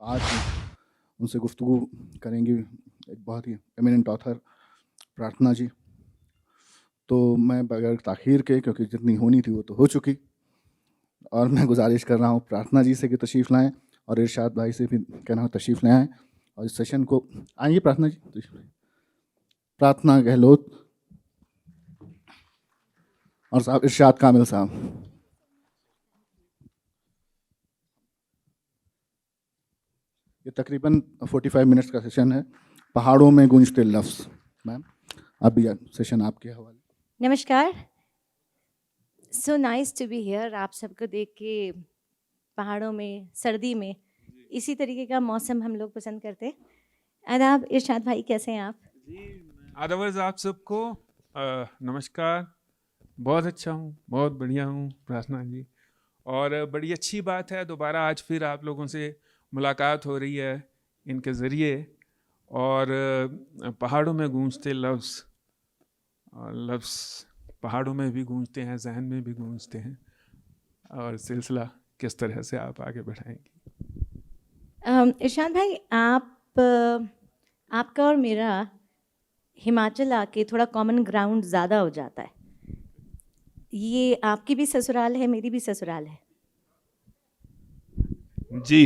आज उनसे गुफ्तगू करेंगे एक बहुत ही एमिनेंट ऑथर प्रार्थना जी। तो मैं बगैर ताख़ीर के, क्योंकि जितनी होनी थी वो तो हो चुकी, और मैं गुजारिश कर रहा हूँ प्रार्थना जी से कि तशरीफ़ लाएँ और इरशाद भाई से भी कहना हो तशरीफ़ ले आएँ और इस सेशन को आइए। प्रार्थना जी, प्रार्थना गहलोत और साहब इरशाद कामिल साहब। ये तकरीबन 45 मिनट्स का सेशन है। पहाड़ों में गूंजते लफ्ज़। मैम अभी सेशन आपके हवाले। नमस्कार। So nice to be here. आप सबको देख के पहाड़ों में सर्दी में इसी तरीके का मौसम हम लोग पसंद करते हैं। आदाब इरशाद भाई, कैसे हैं आप? जी, आदावर्ज आप सबको नमस्कार। बहुत अच्छा हूँ, बहुत बढ़िया हूँ प्रार्थना जी। और बड़ी अच्छी बात है दोबारा आज फिर आप लोगों से मुलाकात हो रही है इनके ज़रिए। और पहाड़ों में गूंजते लफ्ज़, और लफ्ज़ पहाड़ों में भी गूंजते हैं, जहन में भी गूंजते हैं। और सिलसिला किस तरह से आप आगे बढ़ाएंगी? इरशाद भाई, आपका और मेरा हिमाचल आके थोड़ा कॉमन ग्राउंड ज़्यादा हो जाता है। ये आपकी भी ससुराल है, मेरी भी ससुराल है जी।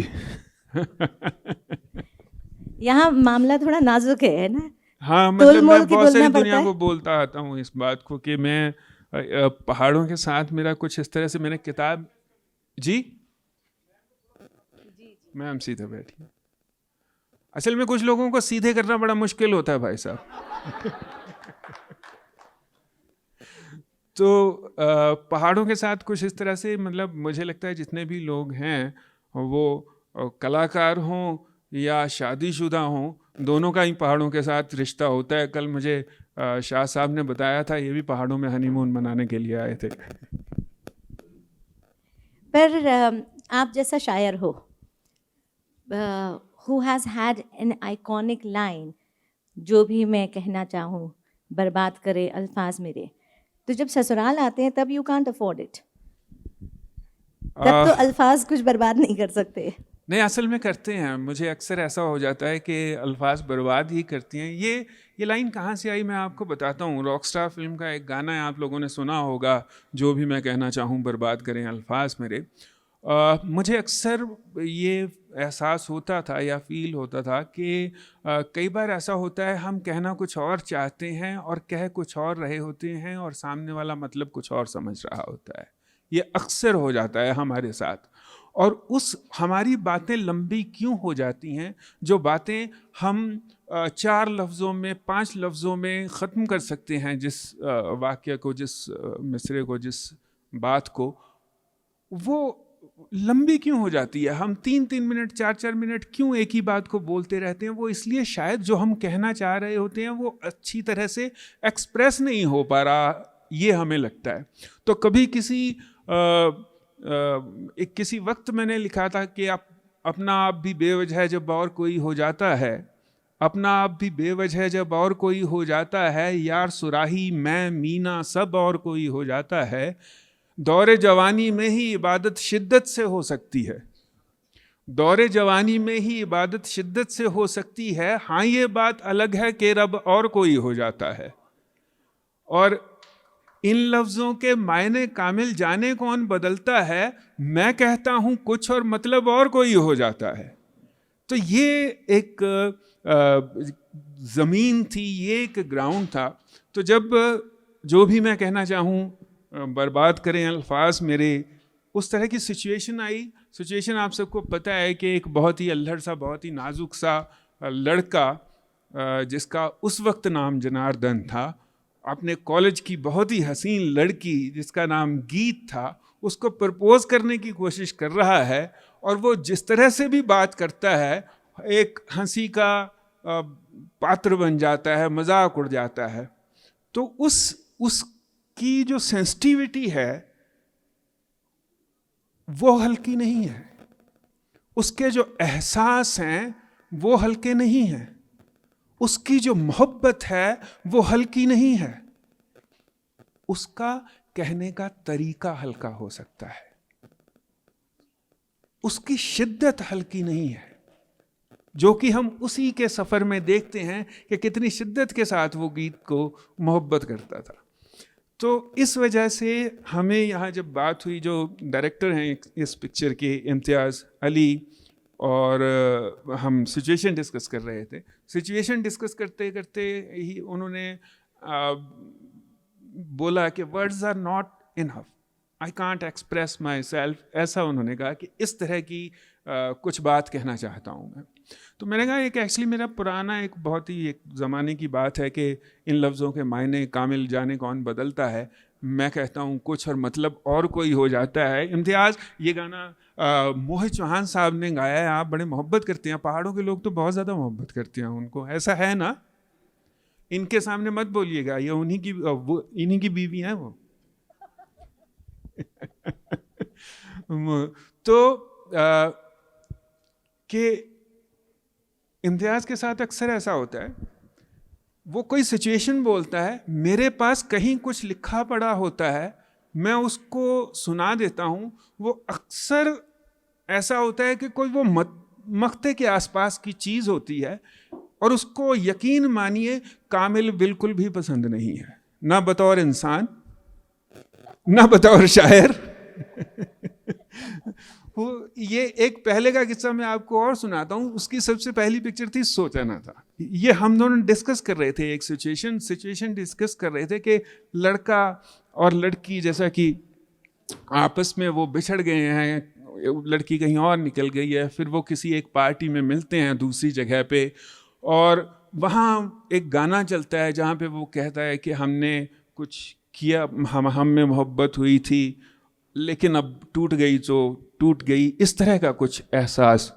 यहाँ मामला थोड़ा नाजुक है ना। हाँ, मतलब मैं के बहुत सारी बोलना दुनिया पड़ता को है। बोलता आता हूँ इस बात को कि मैं पहाड़ों के साथ मेरा कुछ इस तरह से, मैंने किताब जी मैम सीधे बैठी। असल में कुछ लोगों को सीधे करना बड़ा मुश्किल होता है भाई साहब। तो पहाड़ों के साथ कुछ इस तरह से, मतलब मुझे लगता है जितने भी लोग हैं वो कलाकार हों या शादीशुदा हों, दोनों का ही पहाड़ों के साथ रिश्ता होता है। कल मुझे शाह साहब ने बताया था ये भी पहाड़ों में हनीमून मनाने के लिए आए थे। पर आप जैसा शायर हो, who has had an iconic line, जो भी मैं कहना चाहूँ बर्बाद करे अल्फाज मेरे, तो जब ससुराल आते हैं तब यू कांट अफोर्ड इट। तब तो अल्फाज कुछ बर्बाद नहीं कर सकते। नहीं, असल में करते हैं। मुझे अक्सर ऐसा हो जाता है कि अल्फाज बर्बाद ही करती हैं। ये लाइन कहाँ से आई मैं आपको बताता हूँ। रॉकस्टार फिल्म का एक गाना है, आप लोगों ने सुना होगा, जो भी मैं कहना चाहूँ बर्बाद करें अल्फाज मेरे। मुझे अक्सर ये एहसास होता था या फील होता था कि कई बार ऐसा होता है हम कहना कुछ और चाहते हैं और कह कुछ और रहे होते हैं और सामने वाला मतलब कुछ और समझ रहा होता है। ये अक्सर हो जाता है हमारे साथ। और उस हमारी बातें लंबी क्यों हो जाती हैं? जो बातें हम 4 लफ्ज़ों में, 5 लफ्ज़ों में ख़त्म कर सकते हैं, जिस वाक़या को, जिस मिसरे को, जिस बात को, वो लंबी क्यों हो जाती है? हम 3-3 मिनट, 4-4 मिनट क्यों एक ही बात को बोलते रहते हैं? वो इसलिए शायद जो हम कहना चाह रहे होते हैं वो अच्छी तरह से एक्सप्रेस नहीं हो पा रहा, ये हमें लगता है। तो कभी किसी वक्त मैंने लिखा था कि अपना आप भी बेवजह जब और कोई हो जाता है, अपना आप भी बेवजह जब और कोई हो जाता है, यार सुराही मैं मीना सब और कोई हो जाता है, दौरे जवानी में ही इबादत शिद्दत से हो सकती है, दौरे जवानी में ही इबादत शिद्दत से हो सकती है, हाँ ये बात अलग है कि रब और कोई हो जाता है। और इन लफ्ज़ों के मायने कामिल जाने कौन बदलता है, मैं कहता हूँ कुछ और मतलब और कोई हो जाता है। तो ये एक ज़मीन थी, ये एक ग्राउंड था। तो जब जो भी मैं कहना चाहूँ बर्बाद करें अल्फाज मेरे, उस तरह की सिचुएशन आई। सिचुएशन आप सबको पता है कि एक बहुत ही अल्हड़ सा, बहुत ही नाजुक सा लड़का, जिसका उस वक्त नाम जनार्दन था, अपने कॉलेज की बहुत ही हसीन लड़की जिसका नाम गीत था, उसको प्रपोज करने की कोशिश कर रहा है। और वो जिस तरह से भी बात करता है एक हंसी का पात्र बन जाता है, मजाक उड़ जाता है। तो उसकी जो सेंसिटिविटी है वो हल्की नहीं है, उसके जो एहसास हैं वो हल्के नहीं हैं, उसकी जो मोहब्बत है वो हल्की नहीं है, उसका कहने का तरीका हल्का हो सकता है, उसकी शिद्दत हल्की नहीं है। जो कि हम उसी के सफ़र में देखते हैं कि कितनी शिद्दत के साथ वो गीत को मोहब्बत करता था। तो इस वजह से हमें यहाँ जब बात हुई, जो डायरेक्टर हैं इस पिक्चर के इम्तियाज़ अली, और हम सिचुएशन डिस्कस कर रहे थे। सिचुएशन डिस्कस करते करते ही उन्होंने बोला कि words are not enough, I can't express myself, ऐसा उन्होंने कहा कि इस तरह की कुछ बात कहना चाहता हूँ मैं। तो मैंने कहा एक एक्चुअली मेरा पुराना एक बहुत ही एक ज़माने की बात है कि इन लफ्ज़ों के मायने कामिल जाने कौन बदलता है। मैं कहता हूँ कुछ और मतलब और कोई हो जाता है। इम्तियाज़, ये गाना मोहित चौहान साहब ने गाया है, आप बड़े मोहब्बत करते हैं, पहाड़ों के लोग तो बहुत ज़्यादा मोहब्बत करते हैं उनको, ऐसा है ना? इनके सामने मत बोलिएगा, ये इन्हीं की बीवी हैं वो। तो कि इम्तियाज़ के साथ अक्सर ऐसा होता है, वो कोई सिचुएशन बोलता है, मेरे पास कहीं कुछ लिखा पड़ा होता है, मैं उसको सुना देता हूँ। वो अक्सर ऐसा होता है कि कोई वो मक्ते के आसपास की चीज़ होती है, और उसको यकीन मानिए कामिल बिल्कुल भी पसंद नहीं है, ना बतौर इंसान, ना बतौर शायर। वो ये एक पहले का किस्सा मैं आपको और सुनाता हूँ। उसकी सबसे पहली पिक्चर थी सोचाना था। ये हम दोनों डिस्कस कर रहे थे, एक सिचुएशन डिस्कस कर रहे थे कि लड़का और लड़की जैसा कि आपस में वो बिछड़ गए हैं, लड़की कहीं और निकल गई है, फिर वो किसी एक पार्टी में मिलते हैं दूसरी जगह पे, और वहाँ एक गाना चलता है जहाँ पे वो कहता है कि हमने कुछ किया, हम में मोहब्बत हुई थी लेकिन अब टूट गई तो टूट गई, इस तरह का कुछ एहसास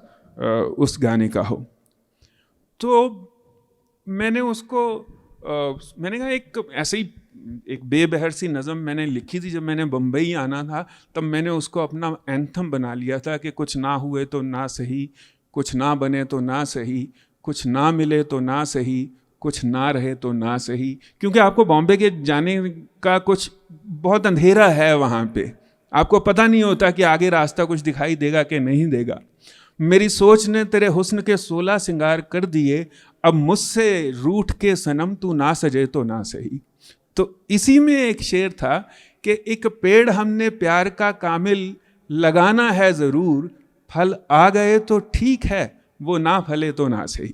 उस गाने का हो। तो मैंने उसको मैंने कहा एक ऐसे ही एक बेबहर सी नज़म मैंने लिखी थी। जब मैंने बम्बई आना था तब मैंने उसको अपना एंथम बना लिया था कि कुछ ना हुए तो ना सही, कुछ ना बने तो ना सही, कुछ ना मिले तो ना सही, कुछ ना रहे तो ना सही। क्योंकि आपको बॉम्बे के जाने का कुछ बहुत अंधेरा है वहाँ पे, आपको पता नहीं होता कि आगे रास्ता कुछ दिखाई देगा कि नहीं देगा। मेरी सोच ने तेरे हुस्न के 16 सिंगार कर दिए, अब मुझसे रूठ के सनम तू ना सजे तो ना सही। तो इसी में एक शेर था कि एक पेड़ हमने प्यार का कामिल लगाना है ज़रूर, फल आ गए तो ठीक है, वो ना फले तो ना सही।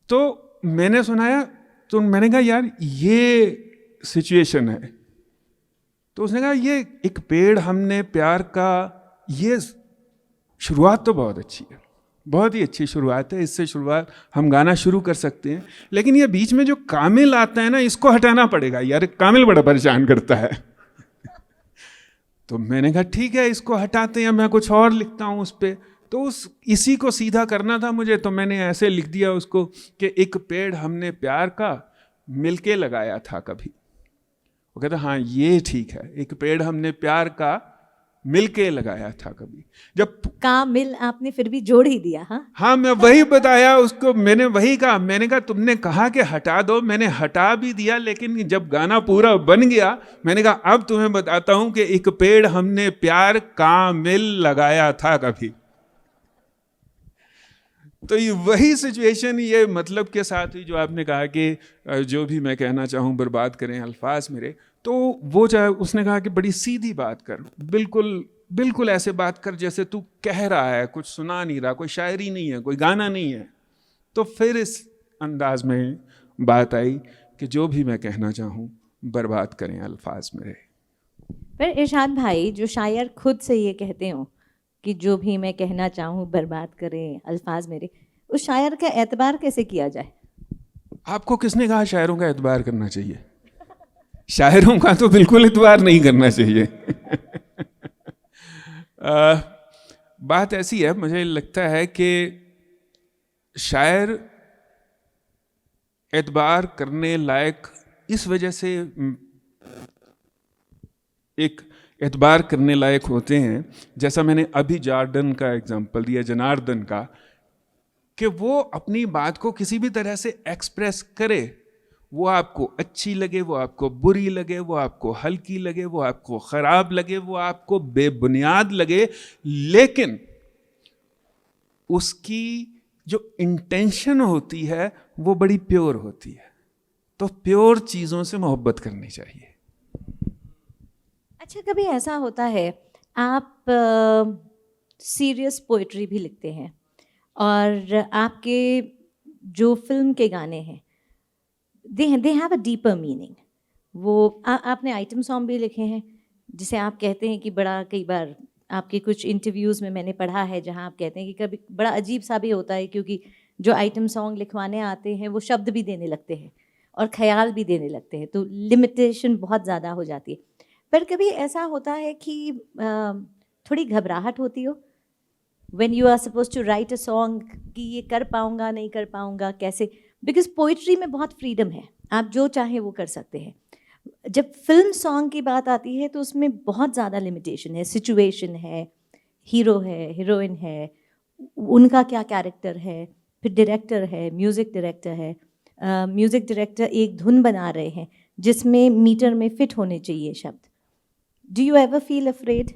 तो मैंने सुनाया तो मैंने कहा यार ये सिचुएशन है। तो उसने कहा ये एक पेड़ हमने प्यार का, ये शुरुआत तो बहुत अच्छी है, बहुत ही अच्छी शुरुआत है, इससे शुरुआत हम गाना शुरू कर सकते हैं। लेकिन ये बीच में जो कामिल आता है ना, इसको हटाना पड़ेगा यार, कामिल बड़ा परेशान करता है। तो मैंने कहा ठीक है, इसको हटाते हैं, मैं कुछ और लिखता हूँ उस पर। तो इसी को सीधा करना था मुझे, तो मैंने ऐसे लिख दिया उसको कि एक पेड़ हमने प्यार का मिलके लगाया था कभी। वो कहता हाँ ये ठीक है, एक पेड़ हमने प्यार का मिलके लगाया था कभी। जब कामिल आपने फिर भी जोड़ ही दिया। हाँ, मैं वही बताया उसको, मैंने वही कहा, मैंने कहा तुमने कहा कि हटा दो, मैंने हटा भी दिया, लेकिन जब गाना पूरा बन गया मैंने कहा अब तुम्हें बताता हूं कि एक पेड़ हमने प्यार का मिल लगाया था कभी। तो ये वही सिचुएशन, ये मतलब के साथ ही जो आपने कहा कि जो भी मैं कहना चाहूँ बर्बाद करें अल्फाज मेरे, तो वो चाहे उसने कहा कि बड़ी सीधी बात कर, बिल्कुल बिल्कुल ऐसे बात कर जैसे तू कह रहा है, कुछ सुना नहीं रहा, कोई शायरी नहीं है, कोई गाना नहीं है। तो फिर इस अंदाज में बात आई कि जो भी मैं कहना चाहूँ बर्बाद करें अल्फाज मेरे। पर इरशाद भाई, जो शायर खुद से ये कहते हो कि जो भी मैं कहना चाहूँ बर्बाद करें अल्फाज मेरे, उस शायर का एतबार कैसे किया जाए? आपको किसने कहा शायरों का एतबार करना चाहिए? शायरों का तो बिल्कुल एतबार नहीं करना चाहिए। बात ऐसी है, मुझे लगता है कि शायर एतबार करने लायक इस वजह से एक एतबार करने लायक होते हैं, जैसा मैंने अभी जॉर्डन का एग्जांपल दिया, जनार्दन का, कि वो अपनी बात को किसी भी तरह से एक्सप्रेस करे, वो आपको अच्छी लगे, वो आपको बुरी लगे, वो आपको हल्की लगे, वो आपको ख़राब लगे, वो आपको बेबुनियाद लगे, लेकिन उसकी जो इंटेंशन होती है वो बड़ी प्योर होती है। तो प्योर चीज़ों से मोहब्बत करनी चाहिए। अच्छा, कभी ऐसा होता है आप सीरियस पोइट्री भी लिखते हैं और आपके जो फिल्म के गाने हैं they have a deeper meaning. वो आपने आइटम सॉन्ग भी लिखे हैं जिसे आप कहते हैं कि बड़ा, कई बार आपके कुछ इंटरव्यूज़ में मैंने पढ़ा है जहां आप कहते हैं कि कभी बड़ा अजीब सा भी होता है क्योंकि जो आइटम सॉन्ग लिखवाने आते हैं वो शब्द भी देने लगते हैं और ख्याल भी देने लगते हैं, तो लिमिटेशन बहुत ज़्यादा हो जाती है। पर कभी ऐसा होता है कि थोड़ी घबराहट होती हो when you are supposed to write a song कि ये कर पाऊँगा नहीं कर पाऊँगा कैसे, बिकॉज पोइट्री में बहुत फ्रीडम है, आप जो चाहें वो कर सकते हैं। जब फिल्म सॉन्ग की बात आती है तो उसमें बहुत ज़्यादा लिमिटेशन है, सिचुएशन है, हीरो है, हीरोइन है, उनका क्या कैरेक्टर है, फिर डायरेक्टर है, म्यूज़िक डायरेक्टर है, म्यूज़िक डायरेक्टर एक धुन बना रहे हैं जिसमें मीटर में फिट होने चाहिए शब्द। Do you ever feel afraid?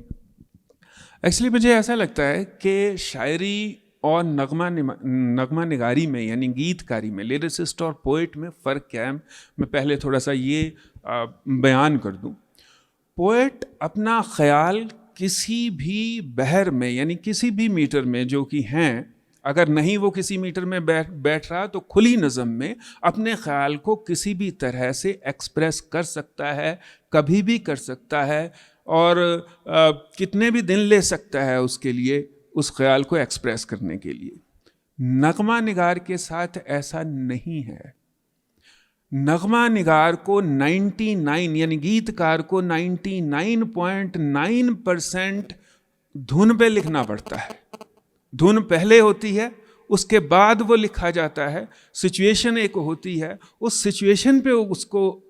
Actually मुझे ऐसा लगता है कि शायरी और नगमा निगारी में यानी गीतकारी में, लिरिसिस्ट और पोइट में फ़र्क क्या है, मैं पहले थोड़ा सा ये बयान कर दूं। पोइट अपना ख्याल किसी भी बहर में यानी किसी भी मीटर में जो कि हैं, अगर नहीं वो किसी मीटर में बैठ रहा तो खुली नज़म में अपने ख्याल को किसी भी तरह से एक्सप्रेस कर सकता है, कभी भी कर सकता है और कितने भी दिन ले सकता है उसके लिए, उस ख्याल को एक्सप्रेस करने के लिए। नगमा निगार के साथ ऐसा नहीं है। नगमा निगार को 99 यानी गीतकार को 99.9% धुन पे लिखना पड़ता है। धुन पहले होती है, उसके बाद वो लिखा जाता है। सिचुएशन एक होती है, उस सिचुएशन पे उसको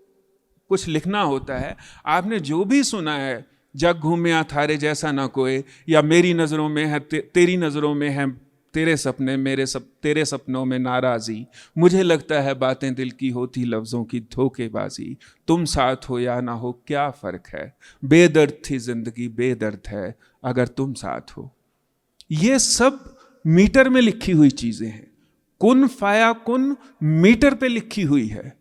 कुछ लिखना होता है। आपने जो भी सुना है, जग घूमिया थारे जैसा ना कोई, या मेरी नज़रों में है तेरी नज़रों में है तेरे सपने, तेरे सपनों में नाराज़ी, मुझे लगता है बातें दिल की होती लफ्ज़ों की धोखेबाजी, तुम साथ हो या ना हो क्या फ़र्क है, बेदर्द थी ज़िंदगी बेदर्द है अगर तुम साथ हो। ये सब मीटर में लिखी हुई चीज़ें हैं। कुन फाया कुन मीटर पे लिखी हुई है,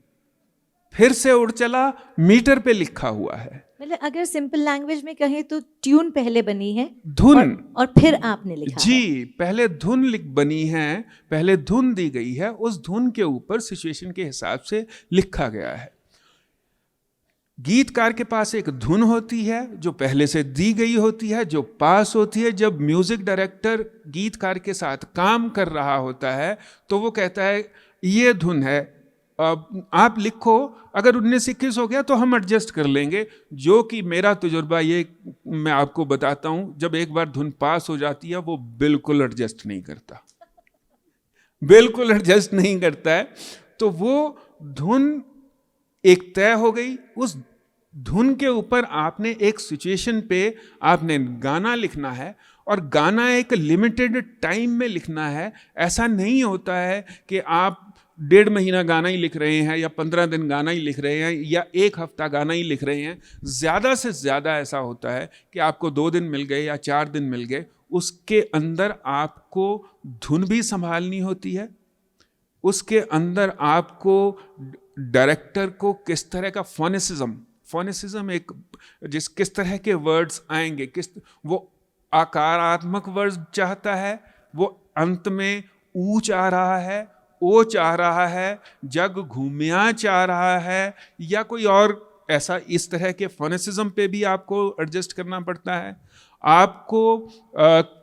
फिर से उड़ चला मीटर पे लिखा हुआ है। मतलब अगर सिंपल लैंग्वेज में कहें तो ट्यून पहले बनी है, धुन और फिर आपने लिखा जी है। पहले धुन बनी है, पहले धुन दी गई है, उस धुन के ऊपर सिचुएशन के हिसाब से लिखा गया है। गीतकार के पास एक धुन होती है जो पहले से दी गई होती है, जो पास होती है। जब म्यूजिक डायरेक्टर गीतकार के साथ काम कर रहा होता है तो वो कहता है ये धुन है, आप लिखो, अगर 19-21 हो गया तो हम एडजस्ट कर लेंगे। जो कि मेरा तजुर्बा ये मैं आपको बताता हूँ, जब एक बार धुन पास हो जाती है वो बिल्कुल एडजस्ट नहीं करता, बिल्कुल एडजस्ट नहीं करता है। तो वो धुन एक तय हो गई, उस धुन के ऊपर आपने एक सिचुएशन पे आपने गाना लिखना है, और गाना एक लिमिटेड टाइम में लिखना है। ऐसा नहीं होता है कि आप 1.5 महीना गाना ही लिख रहे हैं, या 15 दिन गाना ही लिख रहे हैं, या 1 हफ्ता गाना ही लिख रहे हैं। ज़्यादा से ज़्यादा ऐसा होता है कि आपको 2 दिन मिल गए या 4 दिन मिल गए, उसके अंदर आपको धुन भी संभालनी होती है, उसके अंदर आपको डायरेक्टर को किस तरह का फोनेसिज्म एक किस तरह के वर्ड्स आएंगे, वो आकारात्मक वर्ड्स चाहता है, वो अंत में ऊ चाह रहा है, ओ चाह रहा है, जग घूमिया चाह रहा है, या कोई और ऐसा, इस तरह के फोनेसिज्म पे भी आपको एडजस्ट करना पड़ता है। आपको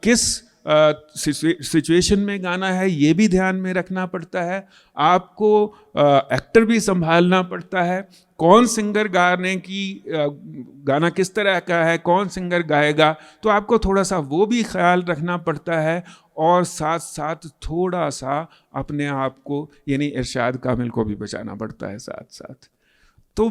किस सिचुएशन में गाना है ये भी ध्यान में रखना पड़ता है। आपको एक्टर भी संभालना पड़ता है, कौन सिंगर गाना किस तरह का है, कौन सिंगर गाएगा, तो आपको थोड़ा सा वो भी ख्याल रखना पड़ता है। और साथ साथ थोड़ा सा अपने आप को यानी इरशाद कामिल को भी बचाना पड़ता है साथ साथ। तो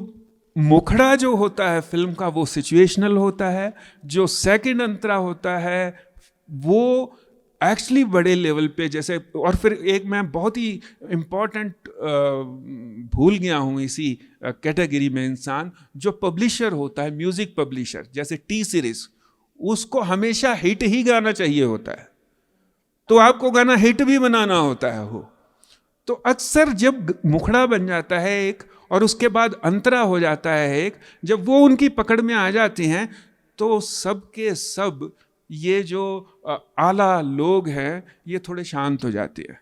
मुखड़ा जो होता है फिल्म का वो सिचुएशनल होता है, जो सेकंड अंतरा होता है वो एक्चुअली बड़े लेवल पे जैसे। और फिर एक मैं बहुत ही इम्पॉर्टेंट भूल गया हूँ इसी कैटेगरी में इंसान, जो पब्लिशर होता है, म्यूज़िक पब्लिशर, जैसे टी सीरीज़, उसको हमेशा हिट ही गाना चाहिए होता है। तो आपको गाना हिट भी बनाना होता है हो। तो अक्सर जब मुखड़ा बन जाता है एक और उसके बाद अंतरा हो जाता है एक, जब वो उनकी पकड़ में आ जाती हैं तो सब के सब ये जो आला लोग हैं ये थोड़े शांत हो जाते हैं।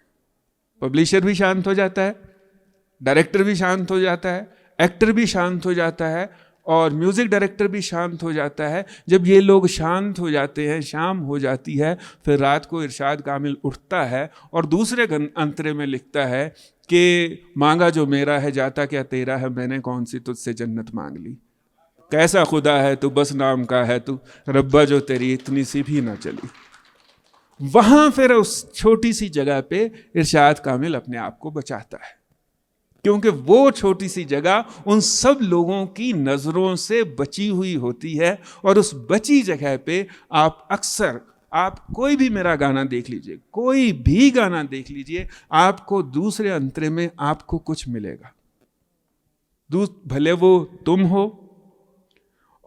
पब्लिशर भी शांत हो जाता है, डायरेक्टर भी शांत हो जाता है, एक्टर भी शांत हो जाता है और म्यूज़िक डायरेक्टर भी शांत हो जाता है। जब ये लोग शांत हो जाते हैं, शाम हो जाती है, फिर रात को इरशाद कामिल उठता है और दूसरे अंतरे में लिखता है कि मांगा जो मेरा है जाता क्या तेरा है, मैंने कौन सी तुझसे जन्नत मांग ली, कैसा खुदा है तू बस नाम का है तू, रब्बा जो तेरी इतनी सी भी ना चली। वहाँ फिर उस छोटी सी जगह पे इरशाद कामिल अपने आप को बचाता है, क्योंकि वो छोटी सी जगह उन सब लोगों की नज़रों से बची हुई होती है। और उस बची जगह पे आप अक्सर, आप कोई भी मेरा गाना देख लीजिए, कोई भी गाना देख लीजिए, आपको दूसरे अंतरे में आपको कुछ मिलेगा। भले वो तुम हो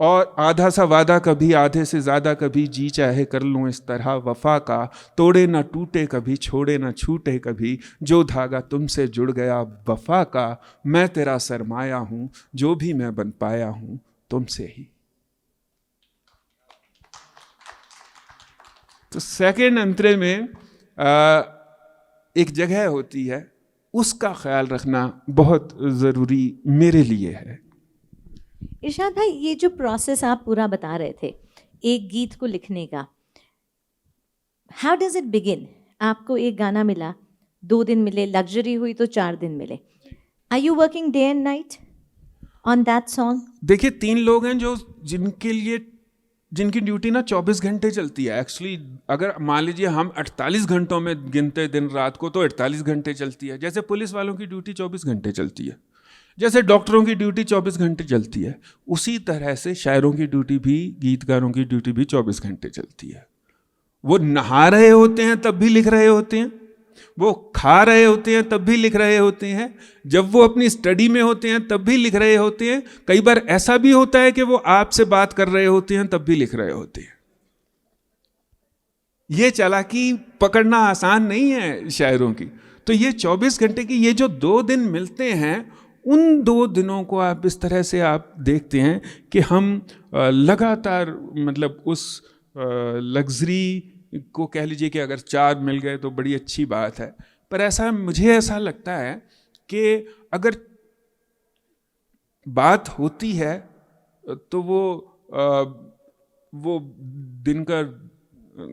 और आधा सा वादा कभी आधे से ज़्यादा, कभी जी चाहे कर लूँ इस तरह वफा का, तोड़े ना टूटे कभी छोड़े ना छूटे कभी, जो धागा तुमसे जुड़ गया वफा का, मैं तेरा सरमाया हूँ जो भी मैं बन पाया हूँ तुमसे ही। तो सेकंड अंतरे में एक जगह होती है, उसका ख्याल रखना बहुत ज़रूरी मेरे लिए है। इरशाद भाई, ये जो प्रोसेस आप पूरा बता रहे थे एक गीत को लिखने का, हाउ डज इट बिगिन? आपको एक गाना मिला, 2 दिन मिले, लग्जरी हुई तो 4 दिन मिले। Are you working day and night on that song? देखिए 3 लोग हैं जो जिनकी ड्यूटी ना 24 घंटे चलती है। एक्चुअली अगर मान लीजिए हम 48 घंटों में गिनते दिन रात को, तो 48 घंटे चलती है। जैसे पुलिस वालों की ड्यूटी 24 घंटे चलती है, जैसे डॉक्टरों की ड्यूटी 24 घंटे चलती है, उसी तरह से शायरों की ड्यूटी भी, गीतकारों की ड्यूटी भी 24 घंटे चलती है। वो नहा रहे होते हैं तब भी लिख रहे होते हैं, वो खा रहे होते हैं तब भी लिख रहे होते हैं, जब वो अपनी स्टडी में होते हैं तब भी लिख रहे होते हैं। कई बार ऐसा भी होता है कि वो आपसे बात कर रहे होते हैं तब भी लिख रहे होते हैं। ये चालाकी पकड़ना आसान नहीं है शायरों की। तो ये 24 घंटे की ये जो 2 दिन मिलते हैं, उन 2 दिनों को आप इस तरह से आप देखते हैं कि हम लगातार, मतलब उस लग्जरी को कह लीजिए कि अगर 4 मिल गए तो बड़ी अच्छी बात है, पर मुझे ऐसा लगता है कि अगर बात होती है तो वो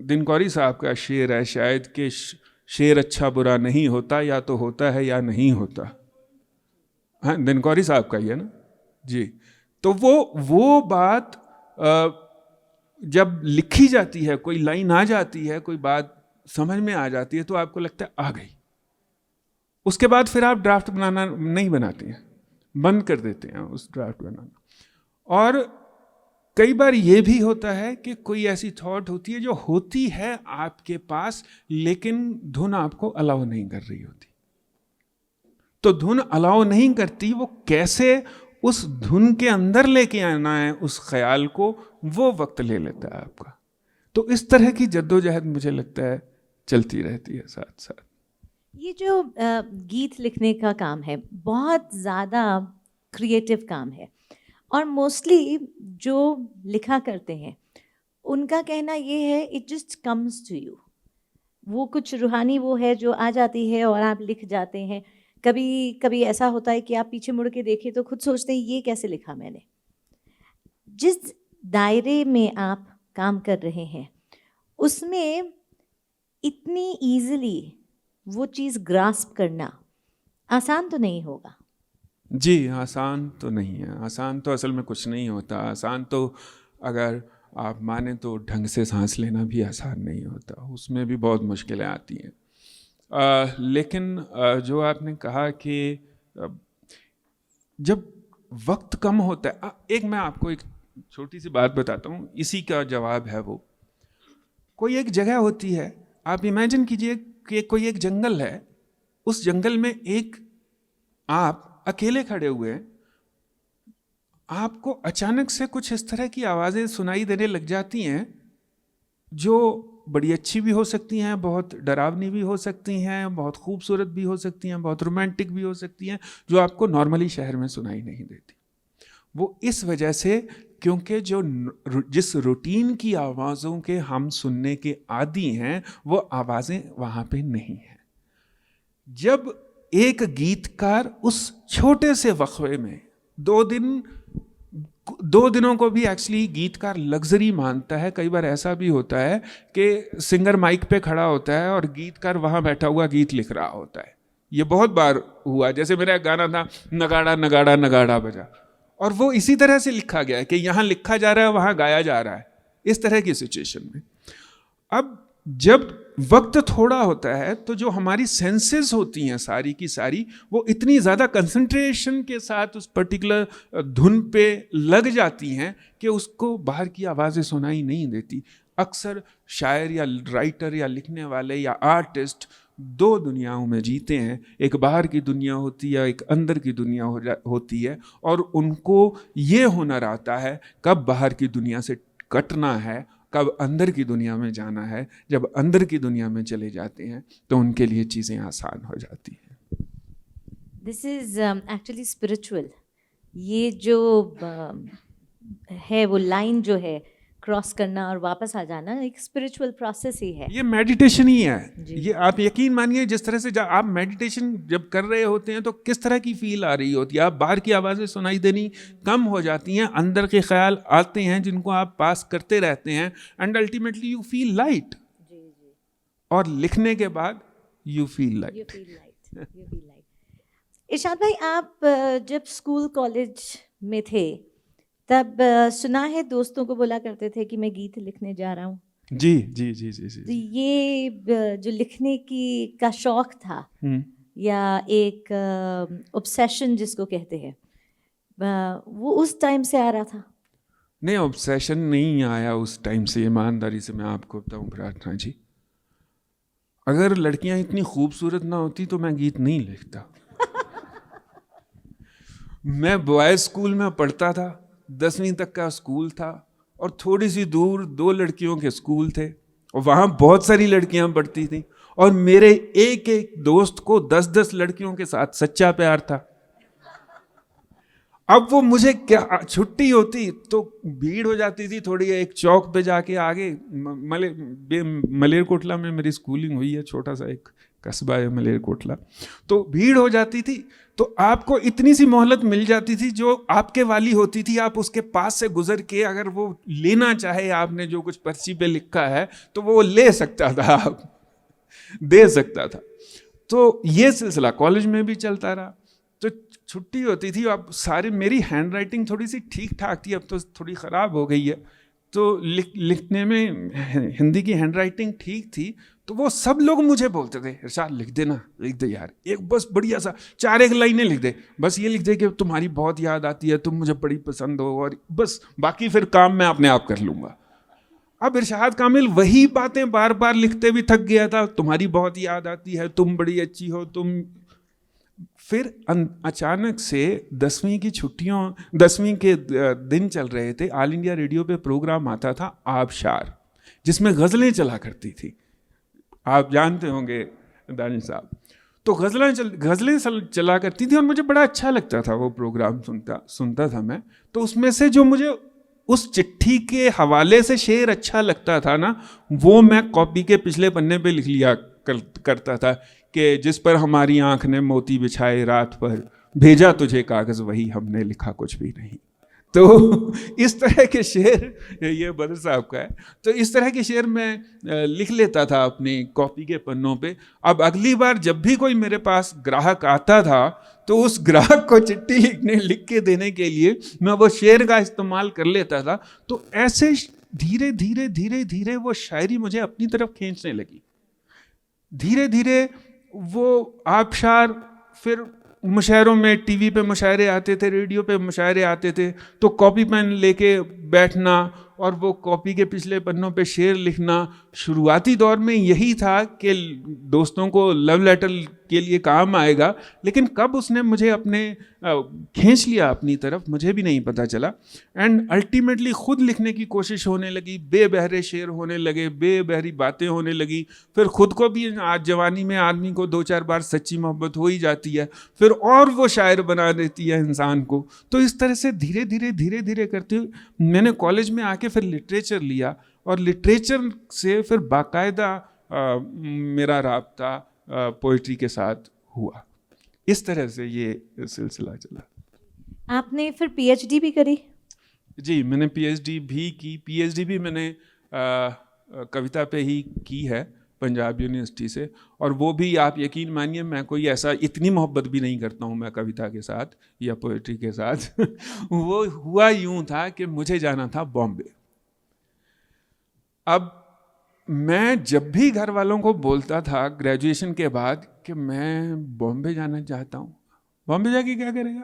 दिनकौरी साहब का शेर है शायद, कि शेर अच्छा बुरा नहीं होता, या तो होता है या नहीं होता। हाँ, दिनकौरी साहब का ही है ना जी। तो वो बात जब लिखी जाती है, कोई लाइन आ जाती है, कोई बात समझ में आ जाती है, तो आपको लगता है आ गई। उसके बाद फिर आप ड्राफ्ट बनाना नहीं बनाते हैं, बंद कर देते हैं उस ड्राफ्ट बनाना। और कई बार ये भी होता है कि कोई ऐसी थॉट होती है जो होती है आपके पास, लेकिन धुन आपको अलाउ नहीं कर रही होती। तो धुन अलाउ नहीं करती, वो कैसे उस धुन के अंदर लेके आना है उस ख्याल को, वो वक्त ले लेता है आपका। तो इस तरह की जद्दोजहद मुझे लगता है चलती रहती है साथ साथ। ये जो गीत लिखने का काम है बहुत ज़्यादा क्रिएटिव काम है, और मोस्टली जो लिखा करते हैं उनका कहना ये है it just comes to you. वो कुछ रूहानी वो है जो आ जाती है और आप लिख जाते हैं। कभी कभी ऐसा होता है कि आप पीछे मुड़ के देखें तो खुद सोचते हैं ये कैसे लिखा मैंने। जिस दायरे में आप काम कर रहे हैं उसमें इतनी ईजिली वो चीज़ ग्रास्प करना आसान तो नहीं होगा। जी, आसान तो नहीं है। आसान तो असल में कुछ नहीं होता। आसान तो अगर आप माने तो ढंग से सांस लेना भी आसान नहीं होता, उसमें भी बहुत मुश्किलें आती हैं। लेकिन जो आपने कहा कि जब वक्त कम होता है, एक मैं आपको एक छोटी सी बात बताता हूँ, इसी का जवाब है वो। कोई एक जगह होती है, आप इमेजिन कीजिए कि कोई एक जंगल है, उस जंगल में एक आप अकेले खड़े हुए हैं, आपको अचानक से कुछ इस तरह की आवाज़ें सुनाई देने लग जाती हैं जो बड़ी अच्छी भी हो सकती हैं, बहुत डरावनी भी हो सकती हैं, बहुत खूबसूरत भी हो सकती हैं, बहुत रोमांटिक भी हो सकती हैं, जो आपको नॉर्मली शहर में सुनाई नहीं देती। वो इस वजह से क्योंकि जिस रूटीन की आवाज़ों के हम सुनने के आदी हैं, वो आवाज़ें वहाँ पे नहीं हैं। जब एक गीतकार उस छोटे से वक्फे में 2 दिनों को भी एक्चुअली गीतकार लग्जरी मानता है। कई बार ऐसा भी होता है कि सिंगर माइक पे खड़ा होता है और गीतकार वहाँ बैठा हुआ गीत लिख रहा होता है। ये बहुत बार हुआ। जैसे मेरा एक गाना था, नगाड़ा नगाड़ा नगाड़ा बजा, और वो इसी तरह से लिखा गया है कि यहाँ लिखा जा रहा है, वहाँ गाया जा रहा है, इस तरह की सिचुएशन में। अब जब वक्त थोड़ा होता है तो जो हमारी सेंसेस होती हैं सारी की सारी, वो इतनी ज़्यादा कंसंट्रेशन के साथ उस पर्टिकुलर धुन पे लग जाती हैं कि उसको बाहर की आवाज़ें सुनाई नहीं देती। अक्सर शायर या राइटर या लिखने वाले या आर्टिस्ट 2 दुनियाओं में जीते हैं। एक बाहर की दुनिया होती है, एक अंदर की दुनिया होती है, और उनको ये हुनर आता है कब बाहर की दुनिया से कटना है, कब अंदर की दुनिया में जाना है। जब अंदर की दुनिया में चले जाते हैं तो उनके लिए चीज़ें आसान हो जाती हैं। This is actually spiritual. ये जो है वो लाइन जो है क्रॉस करना और वापस आ जाना, एक स्पिरिचुअल प्रोसेस ही है। ये मेडिटेशन ही है। जी। ये आप यकीन मानिए, जिस तरह से आप मेडिटेशन जब कर रहे होते हैं तो किस तरह की फील आ रही होती है। आप बाहर की आवाज़ें सुनाई देनी कम हो जाती हैं, अंदर के ख्याल आते हैं जिनको आप पास करते रहते हैं, and ultimately you feel light. और लिखने के बाद यू फील लाइट। इरशाद भाई, आप जब स्कूल कॉलेज में थे तब सुना है दोस्तों को बोला करते थे कि मैं गीत लिखने जा रहा हूँ। जी जी जी जी जी, तो ये जो लिखने की का शौक था या एक ऑब्सेशन जिसको कहते हैं, वो उस टाइम से आ रहा था? नहीं, ऑब्सेशन नहीं आया उस टाइम से। ईमानदारी से मैं आपको बताऊं प्रार्थना जी, अगर लड़कियां इतनी खूबसूरत ना होती तो मैं गीत नहीं लिखता। मैं बॉयज स्कूल में पढ़ता था, 10वीं तक का स्कूल था, और थोड़ी सी दूर 2 लड़कियों के स्कूल थे, और वहाँ बहुत सारी लड़कियाँ पढ़ती थी, और मेरे एक एक दोस्त को 10-10 लड़कियों के साथ सच्चा प्यार था। अब वो मुझे क्या, छुट्टी होती तो भीड़ हो जाती थी थोड़ी, एक चौक पे जाके आगे मलेरकोटला में मेरी स्कूलिंग हुई है, छोटा सा एक कस्बा है मलेरकोटला, तो भीड़ हो जाती थी, तो आपको इतनी सी मोहलत मिल जाती थी जो आपके वाली होती थी, आप उसके पास से गुजर के अगर वो लेना चाहे, आपने जो कुछ पर्ची पे लिखा है तो वो ले सकता था, आप दे सकता था। तो ये सिलसिला कॉलेज में भी चलता रहा। तो छुट्टी होती थी, अब सारे, मेरी हैंड राइटिंग थोड़ी सी ठीक ठाक थी, अब तो थोड़ी ख़राब हो गई है, तो लिखने में हिंदी की हैंड राइटिंग ठीक थी, तो वो सब लोग मुझे बोलते थे, इरशाद लिख देना, लिख दे यार, एक बस बढ़िया सा 4-1 लाइनें लिख दे, बस ये लिख दे कि तुम्हारी बहुत याद आती है, तुम मुझे बड़ी पसंद हो, और बस बाकी फिर काम मैं अपने आप कर लूँगा। अब इरशाद कामिल वही बातें बार बार लिखते भी थक गया था, तुम्हारी बहुत याद आती है, तुम बड़ी अच्छी हो, तुम। फिर अचानक से 10वीं की छुट्टियों, 10वीं के दिन चल रहे थे, ऑल इंडिया रेडियो पे प्रोग्राम आता था आबशार, जिसमें गज़लें चला करती थी, आप जानते होंगे दानिश साहब। तो गज़लें चला करती थी और मुझे बड़ा अच्छा लगता था वो प्रोग्राम, सुनता था मैं। तो उसमें से जो मुझे उस चिट्ठी के हवाले से शेर अच्छा लगता था ना, वो मैं कॉपी के पिछले पन्ने पे लिख लिया करता था कि जिस पर हमारी आंख ने मोती बिछाए रात पर, भेजा तुझे कागज़ वही हमने लिखा कुछ भी नहीं। तो इस तरह के शेर, ये बदर साहब का है, तो इस तरह के शेर मैं लिख लेता था अपनी कॉपी के पन्नों पे। अब अगली बार जब भी कोई मेरे पास ग्राहक आता था तो उस ग्राहक को चिट्ठी लिख के देने के लिए मैं वो शेर का इस्तेमाल कर लेता था। तो ऐसे धीरे धीरे धीरे धीरे वो शायरी मुझे अपनी तरफ खींचने लगी। धीरे धीरे वो आबशार, फिर मुशायरों में, टीवी पे मुशायरे आते थे, रेडियो पे मुशायरे आते थे, तो कॉपी पेन लेके बैठना और वो कॉपी के पिछले पन्नों पे शेर लिखना। शुरुआती दौर में यही था कि दोस्तों को लव लेटर के लिए काम आएगा, लेकिन कब उसने मुझे अपने खींच लिया अपनी तरफ मुझे भी नहीं पता चला। एंड अल्टीमेटली खुद लिखने की कोशिश होने लगी, बेबहरे शेर होने लगे, बेबहरी बातें होने लगी। फिर खुद को भी, आज जवानी में आदमी को 2-4 बार सच्ची मोहब्बत हो ही जाती है, फिर और वो शायर बना देती है इंसान को। तो इस तरह से धीरे धीरे करते हुए मैंने कॉलेज में आके फिर लिटरेचर लिया, और लिटरेचर से फिर बाकायदा मेरा राब्ता पोइट्री के साथ हुआ। इस तरह से ये सिलसिला चला। आपने फिर पीएचडी भी करी? जी, मैंने पीएचडी भी की। पीएचडी भी मैंने कविता पे ही की है पंजाब यूनिवर्सिटी से, और वो भी आप यकीन मानिए मैं कोई ऐसा इतनी मोहब्बत भी नहीं करता हूँ मैं कविता के साथ या पोइट्री के साथ। वो हुआ यूँ था कि मुझे जाना था बॉम्बे। अब मैं जब भी घर वालों को बोलता था ग्रेजुएशन के बाद कि मैं बॉम्बे जाना चाहता हूँ, बॉम्बे जाके क्या करेगा?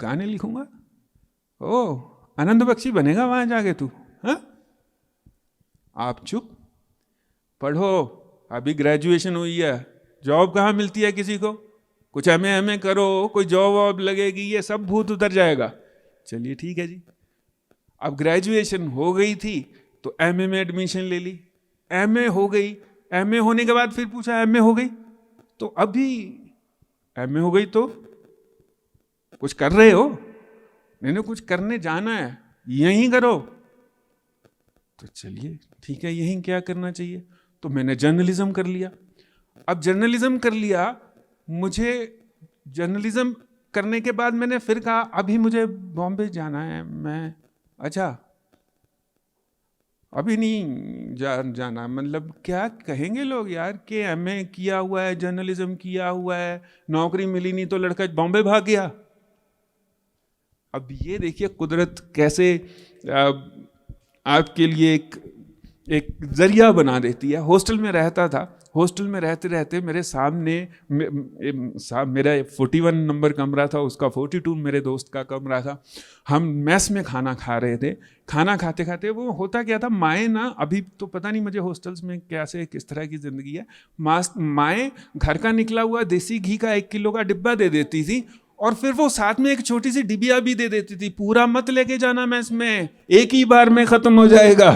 गाने लिखूंगा। ओह, आनंद बख्शी बनेगा वहाँ जाके तू? हाँ, आप चुप, पढ़ो, अभी ग्रेजुएशन हुई है, जॉब कहाँ मिलती है किसी को? कुछ एमए करो, कोई जॉब वॉब लगेगी, ये सब भूत उतर जाएगा। चलिए ठीक है जी। अब ग्रेजुएशन हो गई थी तो एमए में एडमिशन ले ली, एमए हो गई, एमए होने के बाद फिर पूछा एमए हो गई, तो अभी एमए हो गई तो कुछ कर रहे हो? नहीं, कुछ करने जाना है, यहीं करो। तो चलिए ठीक है, यहीं क्या करना चाहिए? तो मैंने जर्नलिज्म कर लिया। अब जर्नलिज्म कर लिया, मुझे जर्नलिज्म करने के बाद मैंने फिर कहा अभी मुझे बॉम्बे जाना है। मैं अच्छा अभी नहीं जाना, मतलब क्या कहेंगे लोग यार कि एमए किया हुआ है, जर्नलिज्म किया हुआ है, नौकरी मिली नहीं तो लड़का बॉम्बे भाग गया। अब ये देखिए कुदरत कैसे आपके लिए एक जरिया बना देती है। हॉस्टल में रहता था, हॉस्टल में रहते रहते मेरे सामने मेरा 41 नंबर कमरा था, उसका 42 मेरे दोस्त का कमरा था। हम मेस में खाना खा रहे थे। खाना खाते खाते वो होता क्या था, माएँ ना, अभी तो पता नहीं मुझे हॉस्टल्स में कैसे किस तरह की ज़िंदगी है, माएँ घर का निकला हुआ देसी घी का 1 किलो का डिब्बा दे देती थी, और फिर वो साथ में एक छोटी सी डिबिया भी दे देती थी, पूरा मत लेके जाना मेस में, एक ही बार में ख़त्म हो जाएगा।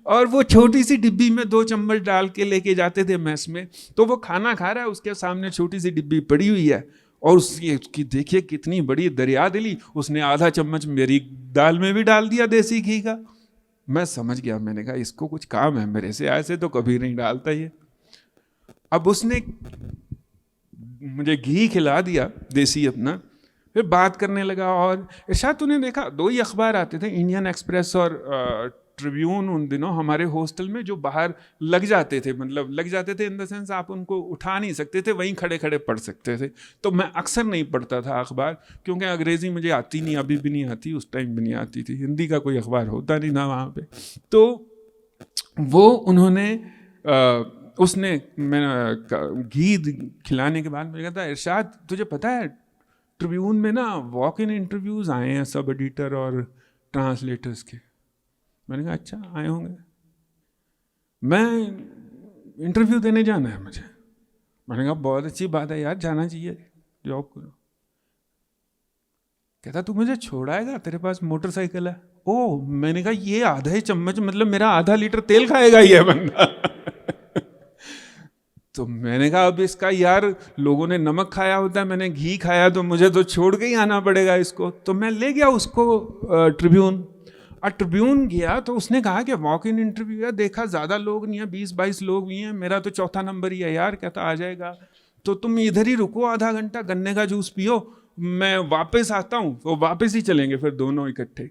और वो छोटी सी डिब्बी में 2 चम्मच डाल के लेके जाते थे मेस में। तो वो खाना खा रहा है, उसके सामने छोटी सी डिब्बी पड़ी हुई है, और उसकी देखिए कितनी बड़ी दरिया दिली, उसने आधा चम्मच मेरी दाल में भी डाल दिया देसी घी का। मैं समझ गया, मैंने कहा इसको कुछ काम है मेरे से, ऐसे तो कभी नहीं डालता ये। अब उसने मुझे घी खिला दिया देसी अपना, फिर बात करने लगा। और इरशाद तूने देखा 2 ही अखबार आते थे, इंडियन एक्सप्रेस और ट्रिब्यून, उन दिनों हमारे हॉस्टल में जो बाहर लग जाते थे, मतलब लग जाते थे इन द सेंस आप उनको उठा नहीं सकते थे, वहीं खड़े खड़े पढ़ सकते थे। तो मैं अक्सर नहीं पढ़ता था अखबार, क्योंकि अंग्रेज़ी मुझे आती नहीं, अभी भी नहीं आती, उस टाइम भी नहीं आती थी, हिंदी का कोई अखबार होता नहीं था वहाँ पे। तो वो उन्होंने उसने मैं घी खिलाने के बाद मुझे कहता है, इरशाद तुझे पता है ट्रिब्यून में ना वॉक इन इंटरव्यूज़ आए हैं सब एडिटर और ट्रांसलेटर्स के। मैंने कहा अच्छा आए होंगे, मैं इंटरव्यू देने जाना है मुझे। मैंने कहा बहुत अच्छी बात है यार, जाना चाहिए, जॉब करो। कहता तू मुझे छोड़ाएगा, तेरे पास मोटरसाइकिल है? ओह, मैंने कहा ये आधा ही चम्मच, मतलब मेरा आधा लीटर तेल खाएगा ये बंदा। तो मैंने कहा अब इसका यार, लोगों ने नमक खाया होता है, मैंने घी खाया, तो मुझे तो छोड़ के ही आना पड़ेगा इसको। तो मैं ले गया उसको ट्रिब्यून, और ट्रिब्यून गया तो उसने कहा कि वॉक इन इंटरव्यू है, देखा ज़्यादा लोग नहीं है, 20-22 लोग भी हैं, मेरा तो 4था नंबर ही है यार। कहता आ जाएगा, तो तुम इधर ही रुको आधा घंटा, गन्ने का जूस पियो, मैं वापस आता हूँ। तो वापस ही चलेंगे फिर दोनों इकट्ठे।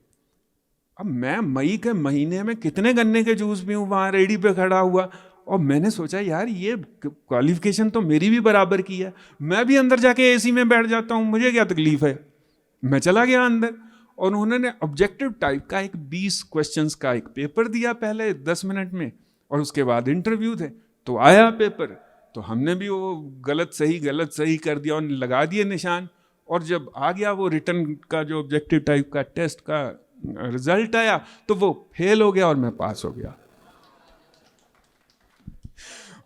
अब मैं मई के महीने में कितने गन्ने के जूस पीऊँ वहाँ रेडी पे खड़ा हुआ, और मैंने सोचा यार ये क्वालिफिकेशन तो मेरी भी बराबर की है, मैं भी अंदर जाके एसी में बैठ जाता हूँ, मुझे क्या तकलीफ है। मैं चला गया अंदर, और उन्होंने ऑब्जेक्टिव टाइप का एक 20 क्वेश्चंस का एक पेपर दिया पहले 10 मिनट में, और उसके बाद इंटरव्यू थे। तो आया पेपर, तो हमने भी वो गलत सही कर दिया और लगा दिए निशान। और जब आ गया वो रिटर्न का जो ऑब्जेक्टिव टाइप का टेस्ट का रिजल्ट आया, तो वो फेल हो गया और मैं पास हो गया।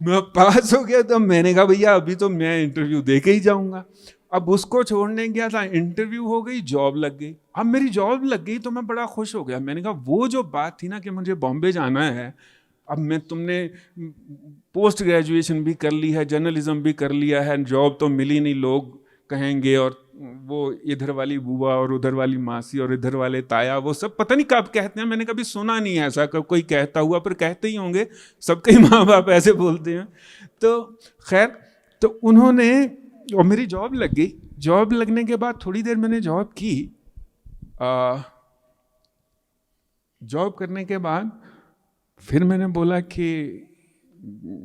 मैं पास हो गया तो मैंने कहा भैया अभी तो मैं इंटरव्यू दे के ही जाऊंगा। अब उसको छोड़ने गया था, इंटरव्यू हो गई, जॉब लग गई। अब मेरी जॉब लग गई तो मैं बड़ा खुश हो गया। मैंने कहा वो जो बात थी ना कि मुझे बॉम्बे जाना है, अब तुमने पोस्ट ग्रेजुएशन भी कर ली है, जर्नलिज्म भी कर लिया है, जॉब तो मिली नहीं, लोग कहेंगे, और वो इधर वाली बुआ और उधर वाली मासी और इधर वाले ताया, वो सब पता नहीं कब कहते हैं, मैंने कभी सुना नहीं है ऐसा कब कोई कहता हुआ, पर कहते ही होंगे, सबके ही माँ बाप ऐसे बोलते हैं। तो खैर, तो उन्होंने, और मेरी जॉब लग गई। जॉब लगने के बाद थोड़ी देर मैंने जॉब की। जॉब करने के बाद फिर मैंने बोला कि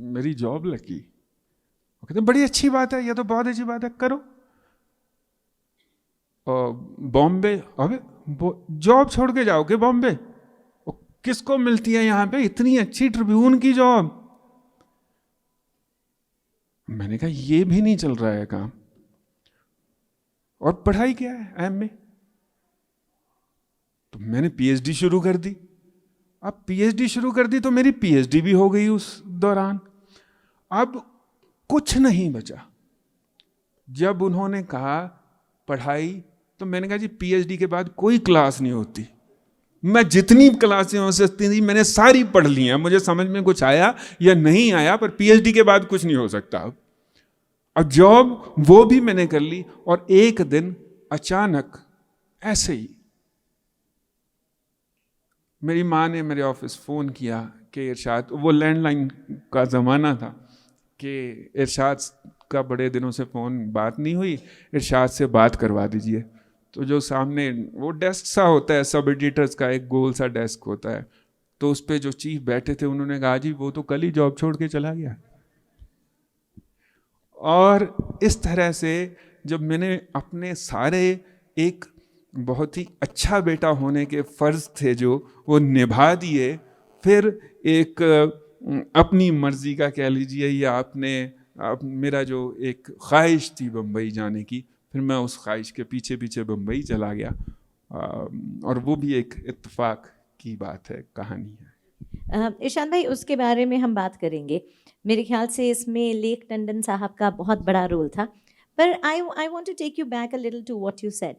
मेरी जॉब लगी। वो कहते बड़ी अच्छी बात है, ये तो बहुत अच्छी बात है, करो। बॉम्बे, अबे जॉब छोड़ के जाओगे बॉम्बे? किसको मिलती है यहाँ पे इतनी अच्छी ट्रिब्यून की जॉब? मैंने कहा ये भी नहीं चल रहा है काम। और पढ़ाई क्या है एमए? तो मैंने पीएचडी शुरू कर दी। अब पीएचडी शुरू कर दी तो मेरी पीएचडी भी हो गई उस दौरान। अब कुछ नहीं बचा। जब उन्होंने कहा पढ़ाई, तो मैंने कहा जी पीएचडी के बाद कोई क्लास नहीं होती। मैं जितनी क्लासें हो सकती थी मैंने सारी पढ़ ली हैं, मुझे समझ में कुछ आया या नहीं आया, पर पीएचडी के बाद कुछ नहीं हो सकता। अब जॉब वो भी मैंने कर ली। और एक दिन अचानक ऐसे ही मेरी माँ ने मेरे ऑफिस फ़ोन किया कि इरशाद, वो लैंडलाइन का ज़माना था, कि इरशाद का बड़े दिनों से फ़ोन बात नहीं हुई, इरशाद से बात करवा दीजिए। तो जो सामने वो डेस्क सा होता है, सब एडिटर्स का एक गोल सा डेस्क होता है, तो उस पर जो चीफ बैठे थे उन्होंने कहा जी वो तो कल ही जॉब छोड़ के चला गया। और इस तरह से जब मैंने अपने सारे एक बहुत ही अच्छा बेटा होने के फ़र्ज़ थे जो वो निभा दिए, फिर एक अपनी मर्ज़ी का कह लीजिए, या आपने मेरा जो एक ख्वाहिश थी बम्बई जाने की, फिर मैं उस ख्वाहिश के पीछे पीछे बम्बई चला गया। और वो भी एक इत्तेफाक की बात है, कहानी है। इरशाद भाई, उसके बारे में हम बात करेंगे। मेरे ख्याल से इसमें लेक टंडन साहब का बहुत बड़ा रोल था। पर I want to take you back a little to what you said.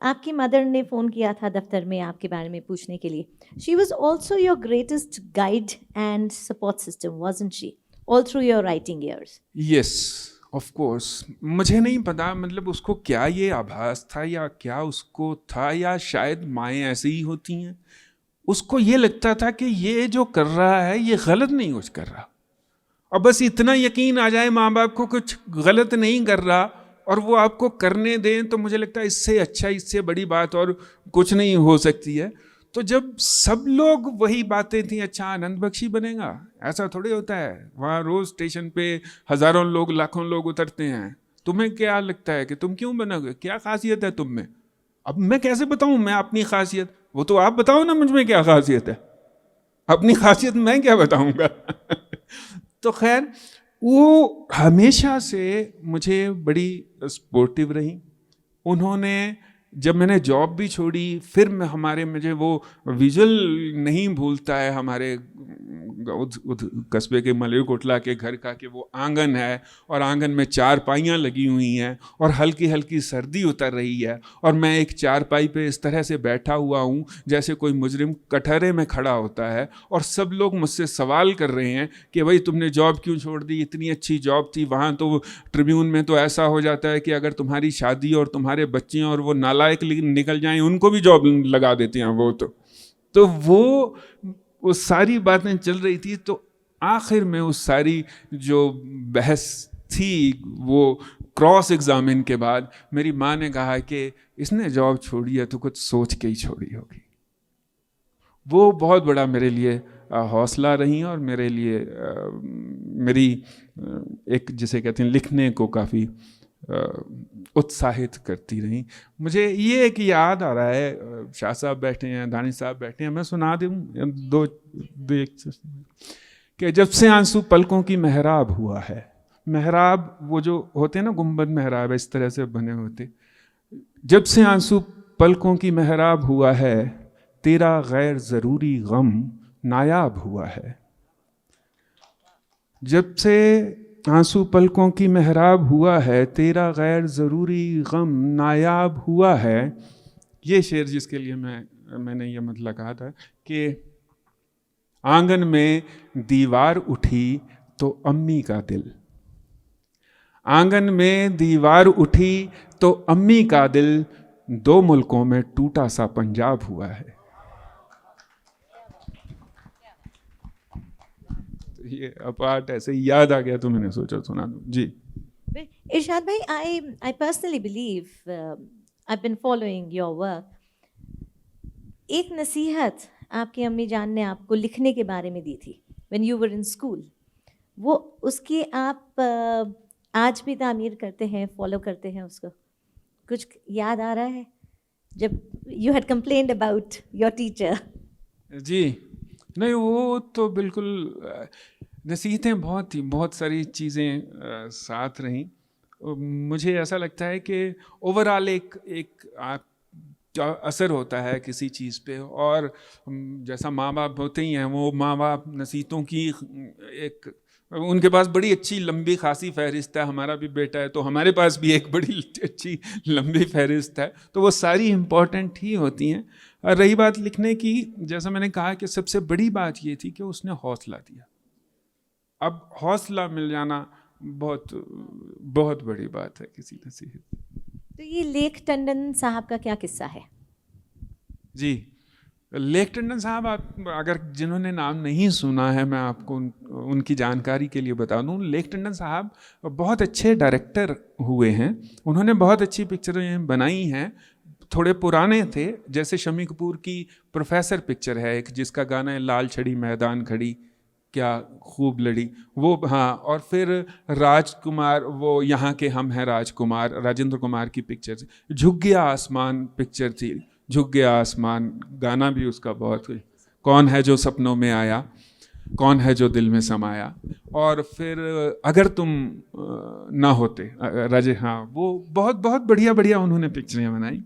आपकी मदर ने फ़ोन किया था दफ्तर में आपके बारे में पूछने के लिए। She was also your greatest guide and support system, wasn't she, all through your writing years? Yes, of course. मुझे नहीं पता मतलब उसको क्या ये आभास था या क्या उसको था, या शायद माएँ ऐसे ही होती हैं। उसको ये लगता था कि ये जो कर रहा है ये गलत नहीं कुछ कर रहा, और बस इतना यकीन आ जाए माँ बाप को कुछ गलत नहीं कर रहा और वो आपको करने दें, तो मुझे लगता है इससे अच्छा, इससे बड़ी बात और कुछ नहीं हो सकती है। तो जब सब लोग वही बातें थी, अच्छा आनंद बख्शी बनेगा, ऐसा थोड़ी होता है, वहाँ रोज़ स्टेशन पे हज़ारों लोग लाखों लोग उतरते हैं, तुम्हें क्या लगता है कि तुम क्यों बनोगे, क्या खासियत है तुम में? अब मैं कैसे बताऊँ मैं अपनी खासियत? वो तो आप बताओ ना मुझ में क्या खासियत है, अपनी खासियत मैं क्या बताऊँगा। तो खैर वो हमेशा से मुझे बड़ी सपोर्टिव रही। उन्होंने जब मैंने जॉब भी छोड़ी, फिर मैं मुझे वो विजुअल नहीं भूलता है हमारे कस्बे के मलेरकोटला के घर का, कि वो आंगन है और आंगन में चारपाइयाँ लगी हुई हैं और हल्की हल्की सर्दी उतर रही है, और मैं एक चारपाई पे इस तरह से बैठा हुआ हूँ जैसे कोई मुजरिम कटहरे में खड़ा होता है, और सब लोग मुझसे सवाल कर रहे हैं कि भाई तुमने जॉब क्यों छोड़ दी, इतनी अच्छी जॉब थी। वहाँ तो ट्रिब्यून में तो ऐसा हो जाता है कि अगर तुम्हारी शादी और तुम्हारे बच्चे और वो नालायक निकल जाएं उनको भी जॉब लगा देते हैं वो। तो वो सारी बातें चल रही थी। तो आखिर में उस सारी जो बहस थी, वो क्रॉस एग्जामिन के बाद मेरी माँ ने कहा कि इसने जॉब छोड़ी है तो कुछ सोच के ही छोड़ी होगी। वो बहुत बड़ा मेरे लिए हौसला रही, और मेरे लिए मेरी एक जिसे कहते हैं लिखने को काफ़ी उत्साहित करती रही। मुझे ये एक याद आ रहा है, शाह साहब बैठे हैं, दानिश साहब बैठे हैं, मैं सुना दूँ दो कि जब से आंसू पलकों की मेहराब हुआ है। मेहराब वो जो होते हैं ना, गुंबद मेहराब इस तरह से बने होते। जब से आंसू पलकों की मेहराब हुआ है, तेरा गैर ज़रूरी गम नायाब हुआ है। जब से आंसू पलकों की मेहराब हुआ है, तेरा गैर ज़रूरी गम नायाब हुआ है। ये शेर जिसके लिए मैंने ये मतलब कहा था कि आंगन में दीवार उठी तो अम्मी का दिल, आंगन में दीवार उठी तो अम्मी का दिल, दो मुल्कों में टूटा सा पंजाब हुआ है। ये अपार्ट ऐसे याद आ गया तो मैंने सोचा सुना दूं जी। इरशाद भाई, I personally believe, I've been following your work. एक नसीहत आपकी अम्मी जान ने आपको लिखने के बारे में दी थी when you were in school. वो उसकी आप आज भी तामीर करते हैं, फॉलो करते हैं उसको? कुछ याद आ रहा है जब you had complained about your teacher? जी नहीं, वो तो बिल्कुल नसीहतें बहुत सारी चीज़ें साथ रहीं। मुझे ऐसा लगता है कि ओवरऑल एक आप असर होता है किसी चीज़ पे, और जैसा माँ बाप होते ही हैं, वो माँ बाप नसीहतों की एक उनके पास बड़ी अच्छी लंबी खासी फहरिस्त है। हमारा भी बेटा है तो हमारे पास भी एक बड़ी अच्छी लंबी फहरिस्त है, तो वो सारी इम्पॉर्टेंट ही होती हैं। और रही बात लिखने की, जैसा मैंने कहा कि सबसे बड़ी बात ये थी कि उसने हौसला दिया। अब हौसला मिल जाना बहुत बड़ी बात है किसी नसीहत। तो ये लेख टंडन साहब का क्या किस्सा है? जी, लेख टंडन साहब, आप अगर जिन्होंने नाम नहीं सुना है, मैं आपको उनकी जानकारी के लिए बता दूं। लेख टंडन साहब बहुत अच्छे डायरेक्टर हुए हैं, उन्होंने बहुत अच्छी पिक्चरें बनाई हैं। थोड़े पुराने थे, जैसे शम्मी कपूर की प्रोफेसर पिक्चर है एक, जिसका गाना है लाल छड़ी मैदान खड़ी क्या खूब लड़ी, वो हाँ। और फिर राजकुमार, वो यहाँ के हम हैं राजकुमार, राजेंद्र कुमार की पिक्चर। झुक गया आसमान पिक्चर थी, झुक गया आसमान, गाना भी उसका बहुत। कौन है जो सपनों में आया, कौन है जो दिल में समाया। और फिर अगर तुम ना होते राजे, हाँ, वो बहुत बढ़िया उन्होंने पिक्चरें बनाई।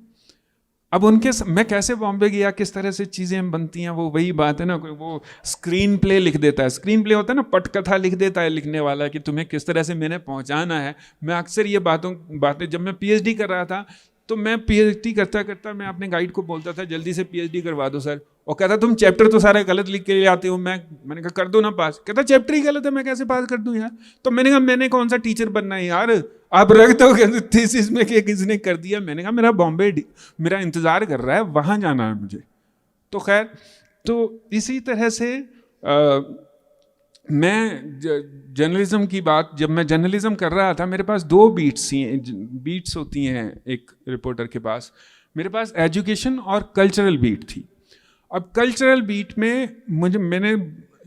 अब उनके मैं कैसे बॉम्बे गया, किस तरह से चीज़ें बनती हैं, वो वही बात है ना, वो स्क्रीन प्ले लिख देता है। स्क्रीन प्ले होता है ना, पटकथा लिख देता है लिखने वाला कि तुम्हें किस तरह से मैंने पहुंचाना है। मैं अक्सर ये बातें जब मैं पीएचडी कर रहा था, तो मैं पीएचडी करता मैं अपने गाइड को बोलता था जल्दी से पीएचडी करवा दो सर। और कहता तुम चैप्टर तो सारे गलत लिख के ले आते हो। मैंने कहा कर दो ना पास। कहता चैप्टर ही गलत है, मैं कैसे पास कर दूं यार। तो मैंने कहा मैंने कौन सा टीचर बनना है यार, आप रख दो थीसिस में कि किसने कर दिया। मैंने कहा मेरा बॉम्बे मेरा इंतज़ार कर रहा है, वहाँ जाना है मुझे। तो खैर, तो इसी तरह से मैं जर्नलिज्म की बात, जब मैं जर्नलिज्म कर रहा था, मेरे पास दो बीट्स होती हैं एक रिपोर्टर के पास। मेरे पास एजुकेशन और कल्चरल बीट थी। अब कल्चरल बीट में मैंने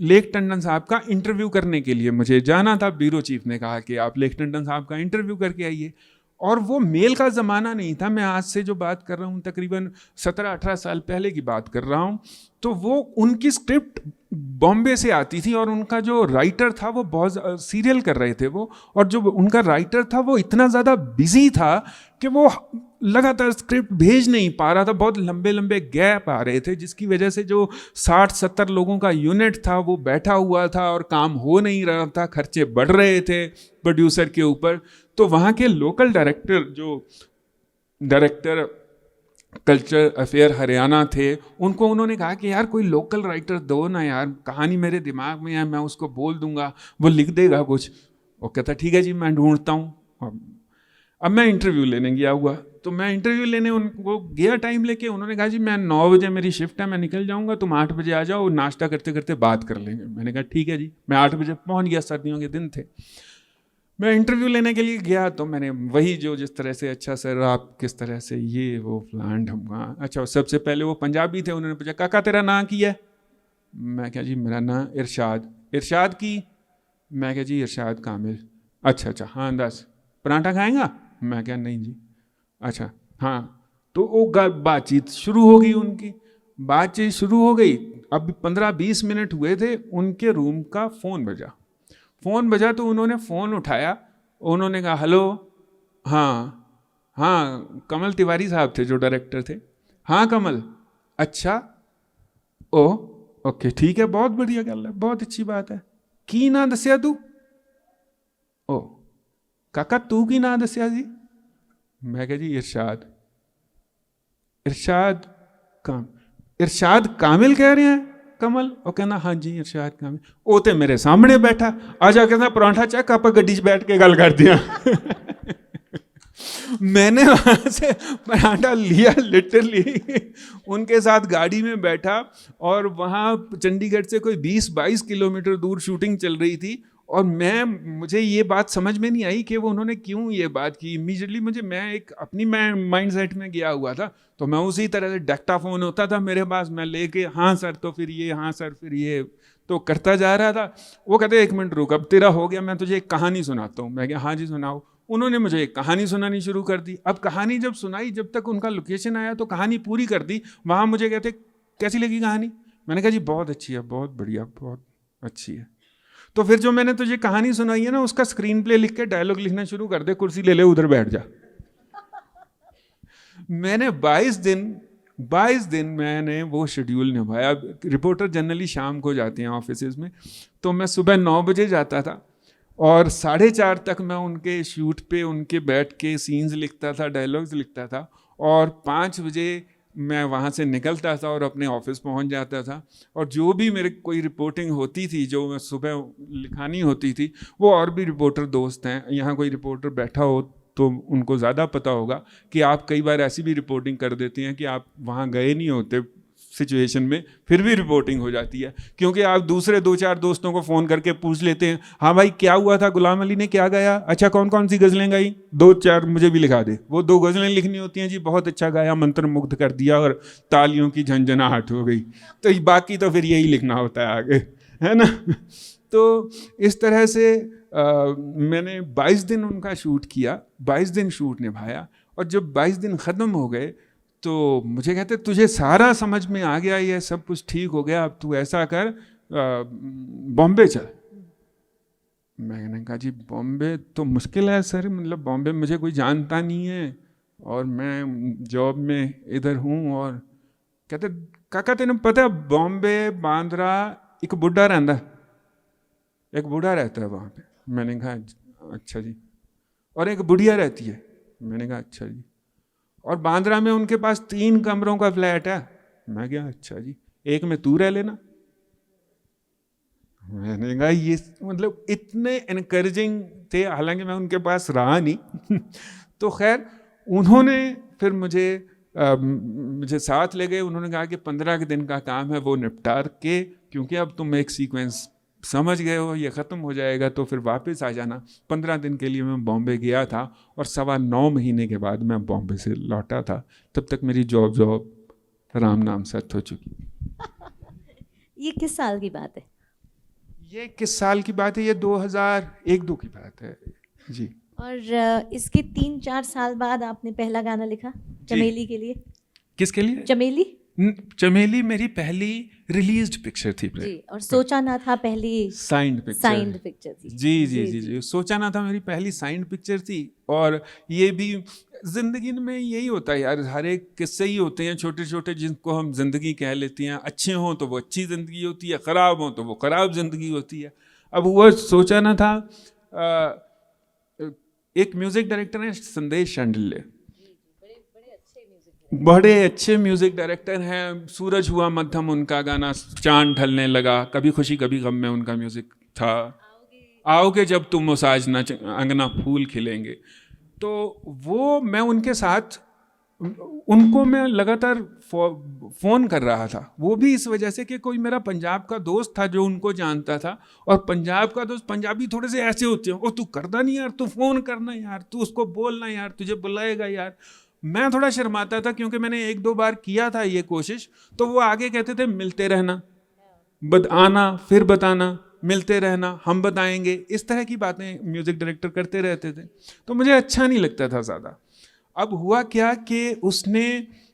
लेख टंडन साहब का इंटरव्यू करने के लिए मुझे जाना था। ब्यूरो चीफ ने कहा कि आप लेख टंडन साहब का इंटरव्यू करके आइए। और वो मेल का ज़माना नहीं था, मैं आज से जो बात कर रहा हूँ तकरीबन 17-18 साल पहले की बात कर रहा हूँ। तो वो उनकी स्क्रिप्ट बॉम्बे से आती थी, और उनका जो राइटर था वो बहुत सीरियल कर रहे थे वो, और जो उनका राइटर था वो इतना ज़्यादा बिजी था कि वो लगातार स्क्रिप्ट भेज नहीं पा रहा था। बहुत लंबे गैप आ रहे थे, जिसकी वजह से जो 60-70 लोगों का यूनिट था वो बैठा हुआ था और काम हो नहीं रहा था, खर्चे बढ़ रहे थे प्रोड्यूसर के ऊपर। तो वहाँ के local director culture affair Haryana थे, उन्होंने कहा कि यार कोई लोकल राइटर दो ना यार, कहानी मेरे दिमाग में है, मैं उसको बोल दूंगा, वो लिख देगा कुछ। वो कहता ठीक है जी मैं ढूंढता हूँ। अब मैं इंटरव्यू लेने गया हुआ, तो मैं इंटरव्यू लेने उनको गया टाइम लेके। उन्होंने कहा जी मैं 9 बजे मेरी शिफ्ट है, मैं निकल जाऊँगा, तुम 8 बजे आ जाओ, नाश्ता करते करते बात कर लेंगे। मैंने कहा ठीक है जी। मैं 8 बजे पहुँच गया, सर्दियों के दिन थे। मैं इंटरव्यू लेने के लिए गया, तो मैंने वही जो जिस तरह से, अच्छा सर आप किस तरह से ये वो प्लान ढूंढूंगा। अच्छा, सबसे पहले वो पंजाबी थे, उन्होंने पूछा काका तेरा नाम की है? मैं क्या जी मेरा नाम इरशाद। इरशाद की? मैं क्या जी इरशाद कामिल। अच्छा हाँ 10 पराठा खाएंगा? मैं क्या नहीं जी। अच्छा हाँ। तो वो बातचीत शुरू हो गई, उनकी बातचीत शुरू हो गई। अब 15-20 मिनट हुए थे, उनके रूम का फ़ोन बजा तो उन्होंने फ़ोन उठाया, उन्होंने कहा हेलो। हाँ कमल तिवारी साहब थे जो डायरेक्टर थे। हाँ कमल, अच्छा ओके ठीक है, बहुत बढ़िया गल है, बहुत अच्छी बात है। की ना दसिया तू? ओ काका तू की ना दसिया जी? मैं कहा जी इरशाद। इरशाद कामिल कह रहे हैं कमल? ਉਹ ਕਹਿੰਦਾ ਹਾਂਜੀ ਇਰਸ਼ਾਦ ਕਾमिल। ਉਹ ਤੇ ਮੇਰੇ ਸਾਹਮਣੇ ਬੈਠਾ, ਆ ਜਾ ਕਹਿੰਦਾ ਪਰਾਂਠਾ ਚੱਕ ਆਪਾਂ ਗੱਡੀ 'ਚ ਬੈਠ ਕੇ ਗੱਲ ਕਰਦੇ ਹਾਂ। मैंने वहाँ से पराठा लिया लिटरली, उनके साथ गाड़ी में बैठा और वहाँ चंडीगढ़ से कोई 20-22 किलोमीटर दूर शूटिंग चल रही थी। और मुझे ये बात समझ में नहीं आई कि वो उन्होंने क्यों ये बात की। इमीडिएटली मैं अपनी माइंड सेट में गया हुआ था, तो मैं उसी तरह से डेक्टाफोन होता था मेरे पास, मैं लेके हाँ सर तो फिर ये, हाँ सर फिर ये, तो करता जा रहा था। वो कहते 1 मिनट रुक, अब तेरा हो गया, मैं तुझे एक कहानी सुनाता हूँ। मैं क्या? हाँ जी सुनाओ। उन्होंने मुझे एक कहानी सुनानी शुरू कर दी। अब कहानी जब सुनाई, जब तक उनका लोकेशन आया तो कहानी पूरी कर दी। वहाँ मुझे कहते कैसी लगी कहानी? मैंने कहा जी बहुत अच्छी है, बहुत बढ़िया, बहुत अच्छी है। तो फिर जो मैंने तुझे कहानी सुनाई है ना, उसका स्क्रीन प्ले लिख के डायलॉग लिखना शुरू कर दे, कुर्सी ले ले उधर बैठ जा। मैंने 22 दिन मैंने वो शेड्यूल निभाया। रिपोर्टर जनरली शाम को जाते हैं ऑफिस में, तो मैं सुबह 9 बजे जाता था और 4:30 तक मैं उनके शूट पे उनके बैठ के सीन्स लिखता था, डायलॉग्स लिखता था, और 5 बजे मैं वहाँ से निकलता था और अपने ऑफिस पहुँच जाता था। और जो भी मेरे कोई रिपोर्टिंग होती थी, जो मैं सुबह लिखानी होती थी, वो और भी रिपोर्टर दोस्त हैं, यहाँ कोई रिपोर्टर बैठा हो तो उनको ज़्यादा पता होगा कि आप कई बार ऐसी भी रिपोर्टिंग कर देती हैं कि आप वहाँ गए नहीं होते सिचुएशन में, फिर भी रिपोर्टिंग हो जाती है, क्योंकि आप दूसरे 2-4 दोस्तों को फ़ोन करके पूछ लेते हैं, हाँ भाई क्या हुआ था, गुलाम अली ने क्या गाया, अच्छा कौन कौन सी गज़लें गाई, 2-4 मुझे भी लिखा दे। वो 2 गज़लें लिखनी होती हैं जी, बहुत अच्छा गाया, मंत्र मुग्ध कर दिया और तालियों की झंझनाहट हो गई, तो बाकी तो फिर यही लिखना होता है आगे, है ना। तो इस तरह से मैंने 22 दिन उनका शूट किया, 22 दिन शूट निभाया, और जब 22 दिन ख़त्म हो गए तो मुझे कहते तुझे सारा समझ में आ गया, ये सब कुछ ठीक हो गया, अब तू ऐसा कर बॉम्बे चल। मैंने कहा जी बॉम्बे तो मुश्किल है सर, मतलब बॉम्बे मुझे कोई जानता नहीं है और मैं जॉब में इधर हूँ। और कहते काका तेने पता बॉम्बे बांद्रा एक बुढ़ा रहता है, एक बूढ़ा रहता है वहाँ पे। मैंने कहा अच्छा जी। और एक बुढ़िया रहती है। मैंने कहा अच्छा जी। और बांद्रा में उनके पास 3 कमरों का फ्लैट है। मैं क्या अच्छा जी, एक में तू रह लेना। मैंने कहा ये मतलब इतने इनकरेजिंग थे, हालांकि मैं उनके पास रहा नहीं तो खैर उन्होंने फिर मुझे साथ ले गए। उन्होंने कहा कि 15 के दिन का काम है, वो निपटार के, क्योंकि अब तुम एक सीक्वेंस समझ गए हो, ये ख़त्म हो जाएगा तो फिर वापस आ जाना। 15 दिन के लिए मैं बॉम्बे गया था और 9.25 महीने के बाद मैं बॉम्बे से लौटा था। तब तक मेरी जॉब राम नाम सेट हो चुकी। ये किस साल की बात है? ये किस साल की बात है? ये 2001-2 की बात है जी। और इसके 3-4 साल बाद आपने पहला गाना लिखा चमेली के लिए। किसके लिए? चमेली। चमेली मेरी पहली रिलीज्ड पिक्चर थी जी, और सोचा ना था पहली साइंड पिक्चर थी। जी, सोचा ना था मेरी पहली साइंड पिक्चर थी। और ये भी ज़िंदगी में यही होता है यार, हर एक किस्से ही होते हैं छोटे छोटे जिनको हम ज़िंदगी कह लेते हैं। अच्छे हों तो वो अच्छी ज़िंदगी होती है, ख़राब हों तो वो ख़राब ज़िंदगी होती है। अब वो सोचा ना था। एक म्यूज़िक डायरेक्टर हैं संदेश शांडिल्य, बड़े अच्छे म्यूज़िक डायरेक्टर हैं। सूरज हुआ मध्यम उनका गाना, चांद ढलने लगा, कभी खुशी कभी गम में उनका म्यूज़िक था, आओगे जब तुम मुसाज न अंगना फूल खिलेंगे। तो वो मैं उनके साथ, उनको मैं लगातार फ़ोन कर रहा था। वो भी इस वजह से कि कोई मेरा पंजाब का दोस्त था जो उनको जानता था, और पंजाब का दोस्त, पंजाबी थोड़े से ऐसे होते हैं, ओ तू करदा नहीं यार, तू फ़ोन करना यार, तू उसको बोलना यार, तुझे बुलाएगा यार। मैं थोड़ा शर्माता था क्योंकि मैंने 1-2 बार किया था ये कोशिश। तो वो आगे कहते थे मिलते रहना, आना फिर बताना, मिलते रहना, हम बताएंगे, इस तरह की बातें म्यूज़िक डायरेक्टर करते रहते थे। तो मुझे अच्छा नहीं लगता था ज़्यादा। अब हुआ क्या कि उसने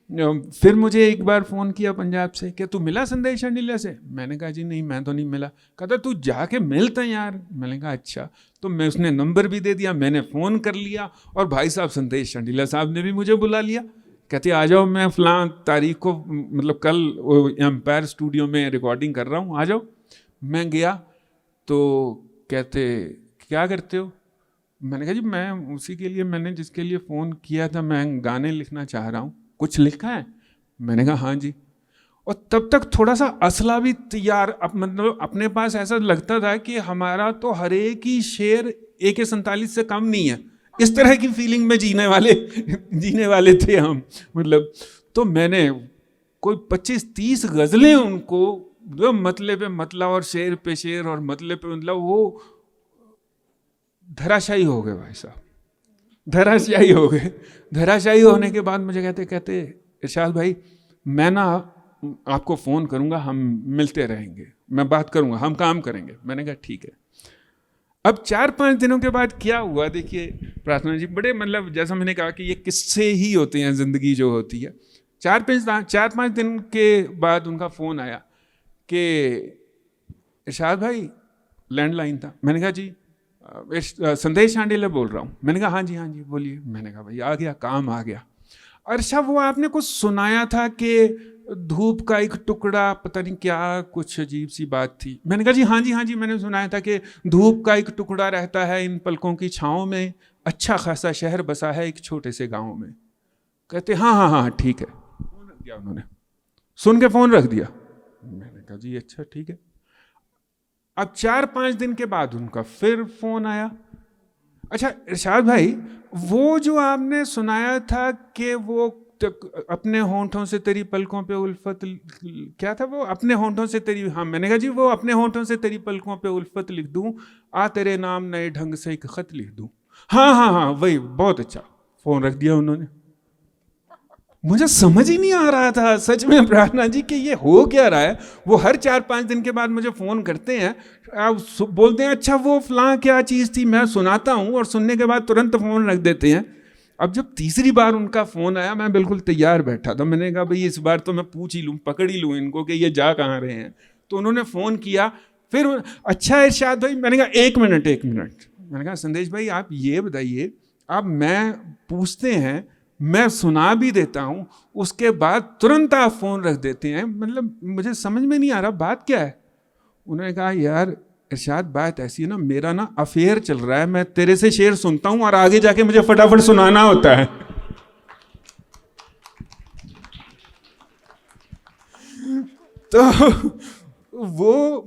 फिर मुझे एक बार फ़ोन किया पंजाब से कि तू मिला संदेश शांडिल्य से? मैंने कहा जी नहीं, मैं तो नहीं मिला। कहता तू जाके मिलता यार। मैंने कहा अच्छा। तो मैं उसने नंबर भी दे दिया, मैंने फ़ोन कर लिया, और भाई साहब संदेश शांडिल्य साहब ने भी मुझे बुला लिया। कहते आ जाओ, मैं फ़लाँ तारीख को, मतलब कल एम्पायर स्टूडियो में रिकॉर्डिंग कर रहा हूँ, आ जाओ। मैं गया तो कहते क्या करते हो? मैंने कहा जी मैं उसी के लिए, मैंने जिसके लिए फ़ोन किया था, मैं गाने लिखना चाह रहा हूँ, कुछ लिखा है? मैंने कहा हाँ जी। और तब तक थोड़ा सा असला भी तैयार, मतलब अपने पास ऐसा लगता था कि हमारा तो हर एक ही शेर AK-47 से कम नहीं है, इस तरह की फीलिंग में जीने वाले थे हम, मतलब। तो मैंने कोई 25-30 गज़लें उनको जो मतले पे मतला और शेर पे शेर और मतले पे मतलब, वो धराशायी हो गए भाई साहब, धराशायी हो गए। धराशायी होने के बाद मुझे कहते इरशाद भाई मैं ना आपको फ़ोन करूँगा, हम मिलते रहेंगे, मैं बात करूँगा, हम काम करेंगे। मैंने कहा ठीक है। अब 4-5 दिनों के बाद क्या हुआ देखिए प्रार्थना जी, बड़े मतलब जैसा मैंने कहा कि ये किस्से ही होते हैं ज़िंदगी जो होती है। 4-5 दिन के बाद उनका फ़ोन आया कि इरशाद भाई, लैंडलाइन था। मैंने कहा जी संदेश शांडिल्य बोल रहा हूँ। मैंने कहा हाँ जी बोलिए। मैंने कहा भाई आ गया, काम आ गया। अर्षा वो आपने कुछ सुनाया था कि धूप का एक टुकड़ा, पता नहीं क्या, कुछ अजीब सी बात थी। मैंने कहा जी हाँ जी मैंने सुनाया था कि धूप का एक टुकड़ा रहता है इन पलकों की छाँव में, अच्छा खासा शहर बसा है एक छोटे से गाँव में। कहते हाँ ठीक है। फोन रख दिया उन्होंने, सुन के फ़ोन रख दिया। मैंने कहा जी अच्छा ठीक है। अब 4-5 दिन के बाद उनका फिर फ़ोन आया। अच्छा इरशाद भाई, वो जो आपने सुनाया था कि वो अपने होंठों से तेरी पलकों पे उल्फत, क्या था वो, अपने होंठों से तेरी, हाँ मैंने कहा जी वो अपने होंठों से तेरी पलकों पे उल्फत लिख दूं, आ तेरे नाम नए ढंग से एक खत लिख दूं। हाँ वही, बहुत अच्छा। फ़ोन रख दिया उन्होंने। मुझे समझ ही नहीं आ रहा था सच में प्रार्थना जी कि ये हो क्या रहा है। वो हर 4-5 दिन के बाद मुझे फ़ोन करते हैं, बोलते हैं अच्छा वो फलां क्या चीज़ थी, मैं सुनाता हूँ और सुनने के बाद तुरंत फ़ोन रख देते हैं। अब जब तीसरी बार उनका फ़ोन आया, मैं बिल्कुल तैयार बैठा था। मैंने कहा भाई इस बार तो मैं पूछ ही लूँ, पकड़ ही लूँ इनको कि ये जा कहाँ रहे हैं। तो उन्होंने फ़ोन किया। फिर अच्छा इरशाद भाई, मैंने कहा एक मिनट। मैंने कहा संदेश भाई आप ये बताइए, आप मैं पूछते हैं, मैं सुना भी देता हूँ, उसके बाद तुरंत आप फ़ोन रख देते हैं, मतलब मुझे समझ में नहीं आ रहा बात क्या है। उन्होंने कहा यार इरशाद बात ऐसी है ना, मेरा ना अफेयर चल रहा है, मैं तेरे से शेर सुनता हूँ और आगे जाके मुझे फटाफट सुनाना होता है। तो वो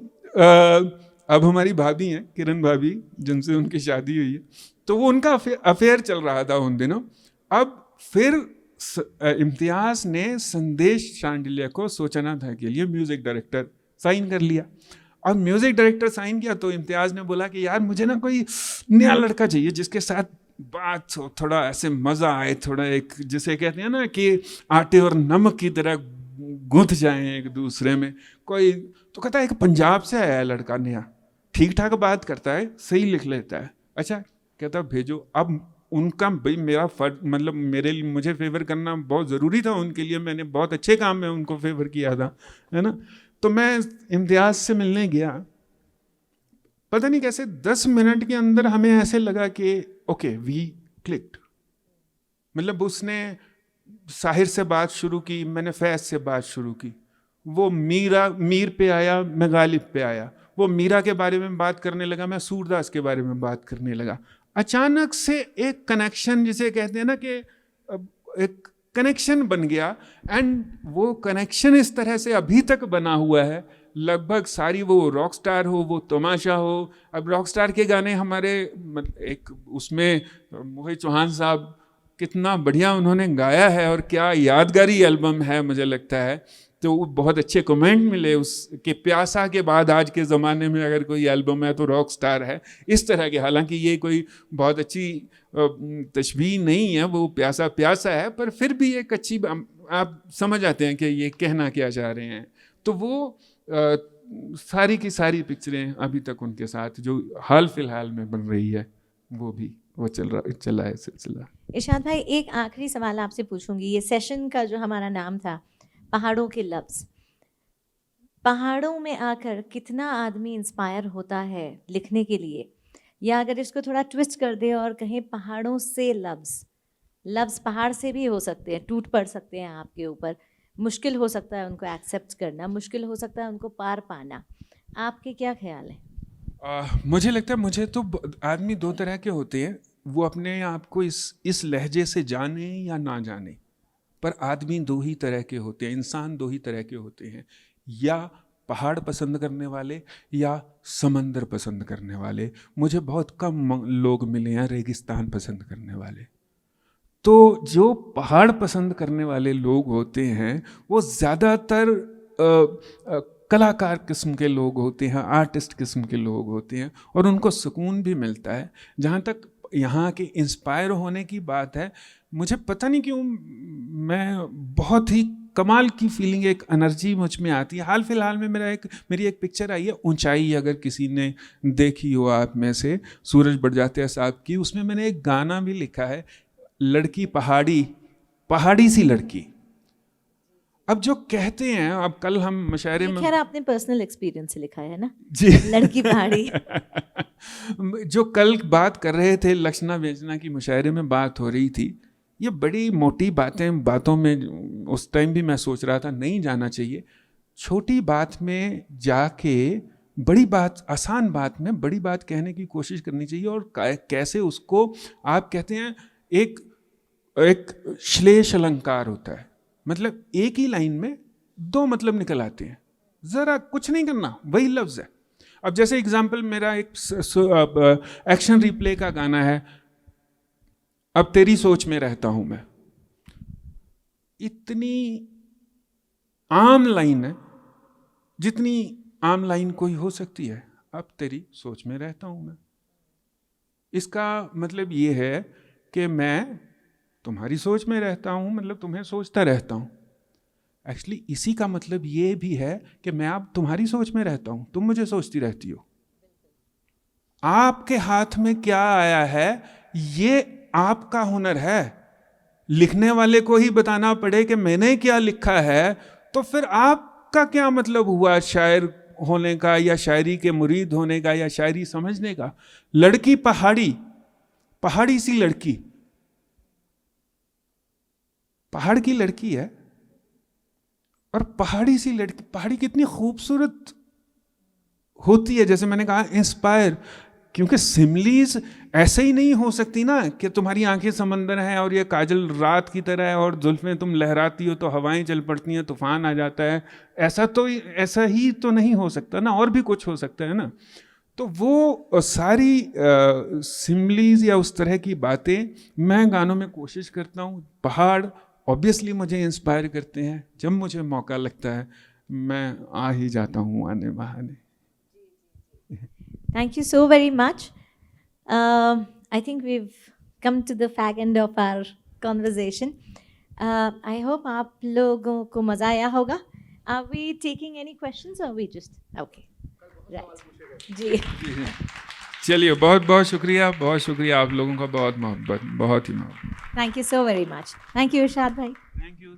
अब हमारी भाभी हैं किरण भाभी, जिनसे उनकी शादी हुई है, तो वो उनका अफेयर चल रहा था उन दिनों। अब फिर इम्तियाज़ ने संदेश शांडिल्य को सोचना था के लिए म्यूज़िक डायरेक्टर साइन कर लिया। अब म्यूज़िक डायरेक्टर साइन किया तो इम्तियाज़ ने बोला कि यार मुझे ना कोई नया लड़का चाहिए जिसके साथ बात हो, थोड़ा ऐसे मज़ा आए, थोड़ा एक जिसे कहते हैं ना कि आटे और नमक की तरह गुंथ जाएं एक दूसरे में कोई। तो कहता है एक पंजाब से आया है लड़का नया, ठीक ठाक बात करता है, सही लिख लेता है। अच्छा कहता भेजो। अब उनका भाई मेरा फर्ज, मतलब मेरे लिए, मुझे फेवर करना बहुत ज़रूरी था उनके लिए, मैंने बहुत अच्छे काम में उनको फेवर किया था, है ना। तो मैं इम्तियाज़ से मिलने गया, पता नहीं कैसे 10 मिनट के अंदर हमें ऐसे लगा कि ओके वी क्लिक्ड। मतलब उसने साहिर से बात शुरू की, मैंने फैज़ से बात शुरू की, वो मीर पे आया, मैं गालिब पे आया, वो मीरा के बारे में बात करने लगा, मैं सूरदास के बारे में बात करने लगा। अचानक से एक कनेक्शन, जिसे कहते हैं ना कि एक कनेक्शन बन गया। एंड वो कनेक्शन इस तरह से अभी तक बना हुआ है, लगभग सारी, वो रॉक स्टार हो, वो तमाशा हो। अब रॉक स्टार के गाने हमारे एक उसमें मोहित चौहान साहब कितना बढ़िया उन्होंने गाया है और क्या यादगारी एल्बम है मुझे लगता है। तो बहुत अच्छे कमेंट मिले उसके, प्यासा के बाद आज के ज़माने में अगर कोई एल्बम है तो रॉक स्टार है, इस तरह के। हालांकि ये कोई बहुत अच्छी तशबीह नहीं है, वो प्यासा है, पर फिर भी एक अच्छी, आप समझ आते हैं कि ये कहना क्या चाह रहे हैं। तो वो सारी की सारी पिक्चरें अभी तक उनके साथ जो हाल फिलहाल में बन रही है वो चला है सिलसिला। इरशाद भाई एक आखिरी सवाल आपसे पूछूंगी। ये सेशन का जो हमारा नाम था पहाड़ों के लफ्ज़, पहाड़ों में आकर कितना आदमी इंस्पायर होता है लिखने के लिए, या अगर इसको थोड़ा ट्विस्ट कर दे और कहें पहाड़ों से लफ्ज़ पहाड़ से भी हो सकते हैं, टूट पड़ सकते हैं आपके ऊपर, मुश्किल हो सकता है उनको एक्सेप्ट करना, मुश्किल हो सकता है उनको पार पाना, आपके क्या ख्याल है? मुझे लगता है मुझे तो आदमी दो तरह के होते हैं, वो अपने आप को इस लहजे से जाने या ना जाने, पर आदमी दो ही तरह के होते हैं, इंसान दो ही तरह के होते हैं, या पहाड़ पसंद करने वाले या समंदर पसंद करने वाले। मुझे बहुत कम लोग मिले हैं रेगिस्तान पसंद करने वाले। तो जो पहाड़ पसंद करने वाले लोग होते हैं वो ज़्यादातर कलाकार किस्म के लोग होते हैं, आर्टिस्ट किस्म के लोग होते हैं, और उनको सुकून भी मिलता है। जहाँ तक यहाँ के इंस्पायर होने की बात है, मुझे पता नहीं क्यों मैं बहुत ही कमाल की फीलिंग, एक एनर्जी मुझ में आती है। हाल फिलहाल में मेरी एक पिक्चर आई है ऊंचाई, अगर किसी ने देखी हो आप में से, सूरज बड़जात्या साहब की। उसमें मैंने एक गाना भी लिखा है, लड़की पहाड़ी, पहाड़ी सी लड़की। अब जो कहते हैं, अब कल हम मुशायरे ये में, खैर आपने पर्सनल एक्सपीरियंस से लिखा है ना, जी लड़की पहाड़ी। जो कल बात कर रहे थे लक्षणा व्यंजना की, मुशायरे में बात हो रही थी, ये बड़ी मोटी बातों में उस टाइम भी मैं सोच रहा था नहीं जाना चाहिए। छोटी बात में जाके बड़ी बात, आसान बात में बड़ी बात कहने की कोशिश करनी चाहिए। और कैसे उसको आप कहते हैं, एक एक श्लेष अलंकार होता है, मतलब एक ही लाइन में दो मतलब निकल आते हैं, जरा कुछ नहीं करना, वही लफ्ज है। अब जैसे एग्जाम्पल, मेरा एक एक्शन रिप्ले का गाना है, अब तेरी सोच में रहता हूं मैं। इतनी आम लाइन है, जितनी आम लाइन कोई हो सकती है, अब तेरी सोच में रहता हूं मैं। इसका मतलब ये है कि मैं तुम्हारी सोच में रहता हूं, मतलब तुम्हें सोचता रहता हूं। एक्चुअली इसी का मतलब ये भी है कि मैं अब तुम्हारी सोच में रहता हूं, तुम मुझे सोचती रहती हो। आपके हाथ में क्या आया है, ये आपका हुनर है। लिखने वाले को ही बताना पड़े कि मैंने क्या लिखा है, तो फिर आपका क्या मतलब हुआ शायर होने का, या शायरी के मुरीद होने का, या शायरी समझने का। लड़की पहाड़ी, पहाड़ी सी लड़की, पहाड़ की लड़की है, और पहाड़ी सी लड़की, पहाड़ी कितनी खूबसूरत होती है। जैसे मैंने कहा इंस्पायर, क्योंकि सिमलीज ऐसे ही नहीं हो सकती ना कि तुम्हारी आंखें समंदर हैं और ये काजल रात की तरह है, और जुल्फें तुम लहराती हो तो हवाएं चल पड़ती हैं, तूफान आ जाता है। ऐसा ही तो नहीं हो सकता ना, और भी कुछ हो सकता है ना। तो वो सारी सिमलीज या उस तरह की बातें मैं गानों में कोशिश करता हूँ। पहाड़ ऑब्वियसली मुझे इंस्पायर करते हैं, जब मुझे मौका लगता है मैं आ ही जाता हूँ आने बहाने। Thank you so very much. I think we've come to the fag end of our conversation. I hope आप लोगों को मज़ा आया होगा. Are we taking any questions or we just okay? Right. जी. चलिए, बहुत बहुत शुक्रिया, बहुत शुक्रिया आप लोगों का, बहुत मोहब्बत, बहुत ही मोहब्बत। Thank you so very much. Thank you, इरशाद भाई. Thank you.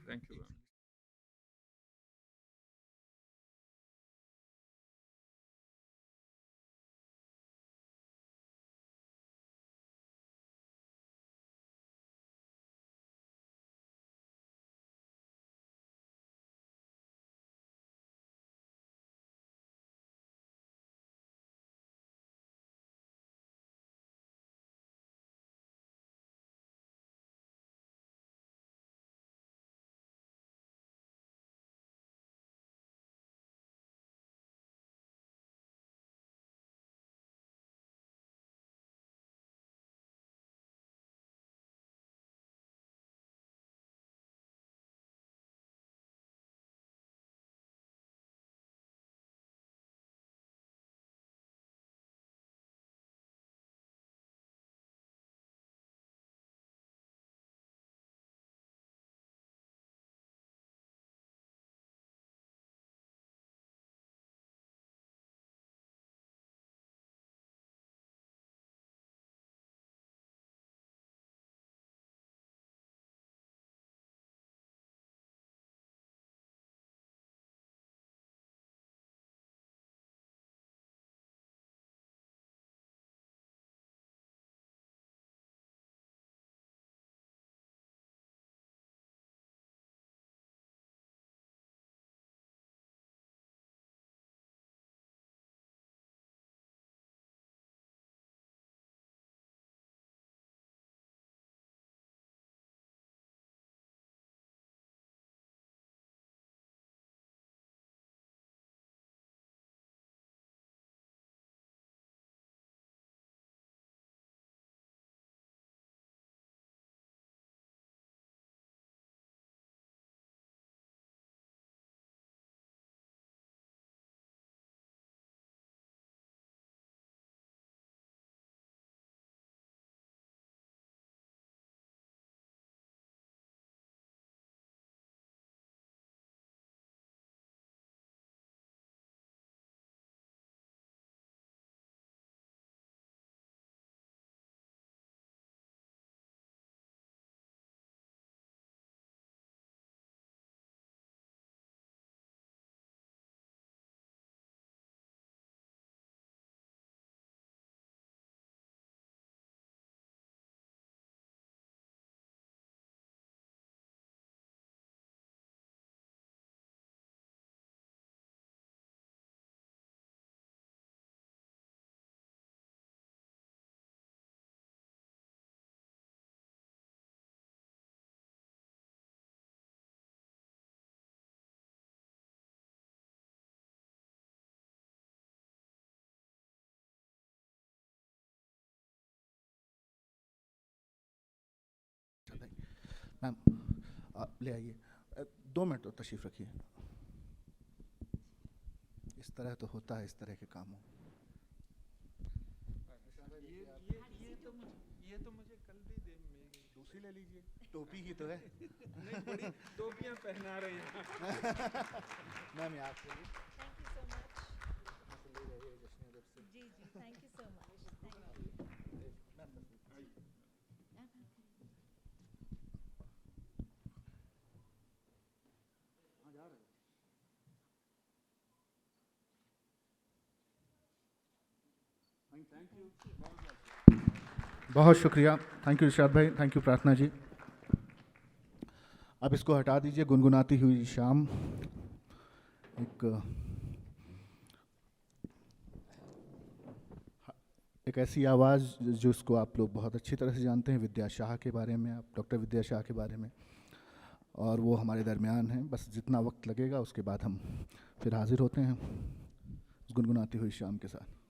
मैम आप ले आइए, 2 मिनट तो तशरीफ़ रखिए। इस तरह तो होता है इस तरह के कामों। ये तो मुझे कल भी दे मेरी दूसरी ले लीजिए, टोपी ही तो है। नहीं बड़ी टोपियाँ पहना रहे हैं। मैम ये आपके लिए। जी जी, थैंक यू सो मच। बहुत शुक्रिया, थैंक यू इरशाद भाई, थैंक यू प्रार्थना जी। अब इसको हटा दीजिए, गुनगुनाती हुई शाम। एक ऐसी आवाज़ जो इसको आप लोग बहुत अच्छी तरह से जानते हैं, विद्या शाह के बारे में, आप डॉक्टर विद्या शाह के बारे में, और वो हमारे दरमियान हैं। बस जितना वक्त लगेगा उसके बाद हम फिर हाजिर होते हैं गुनगुनाती हुई शाम के साथ।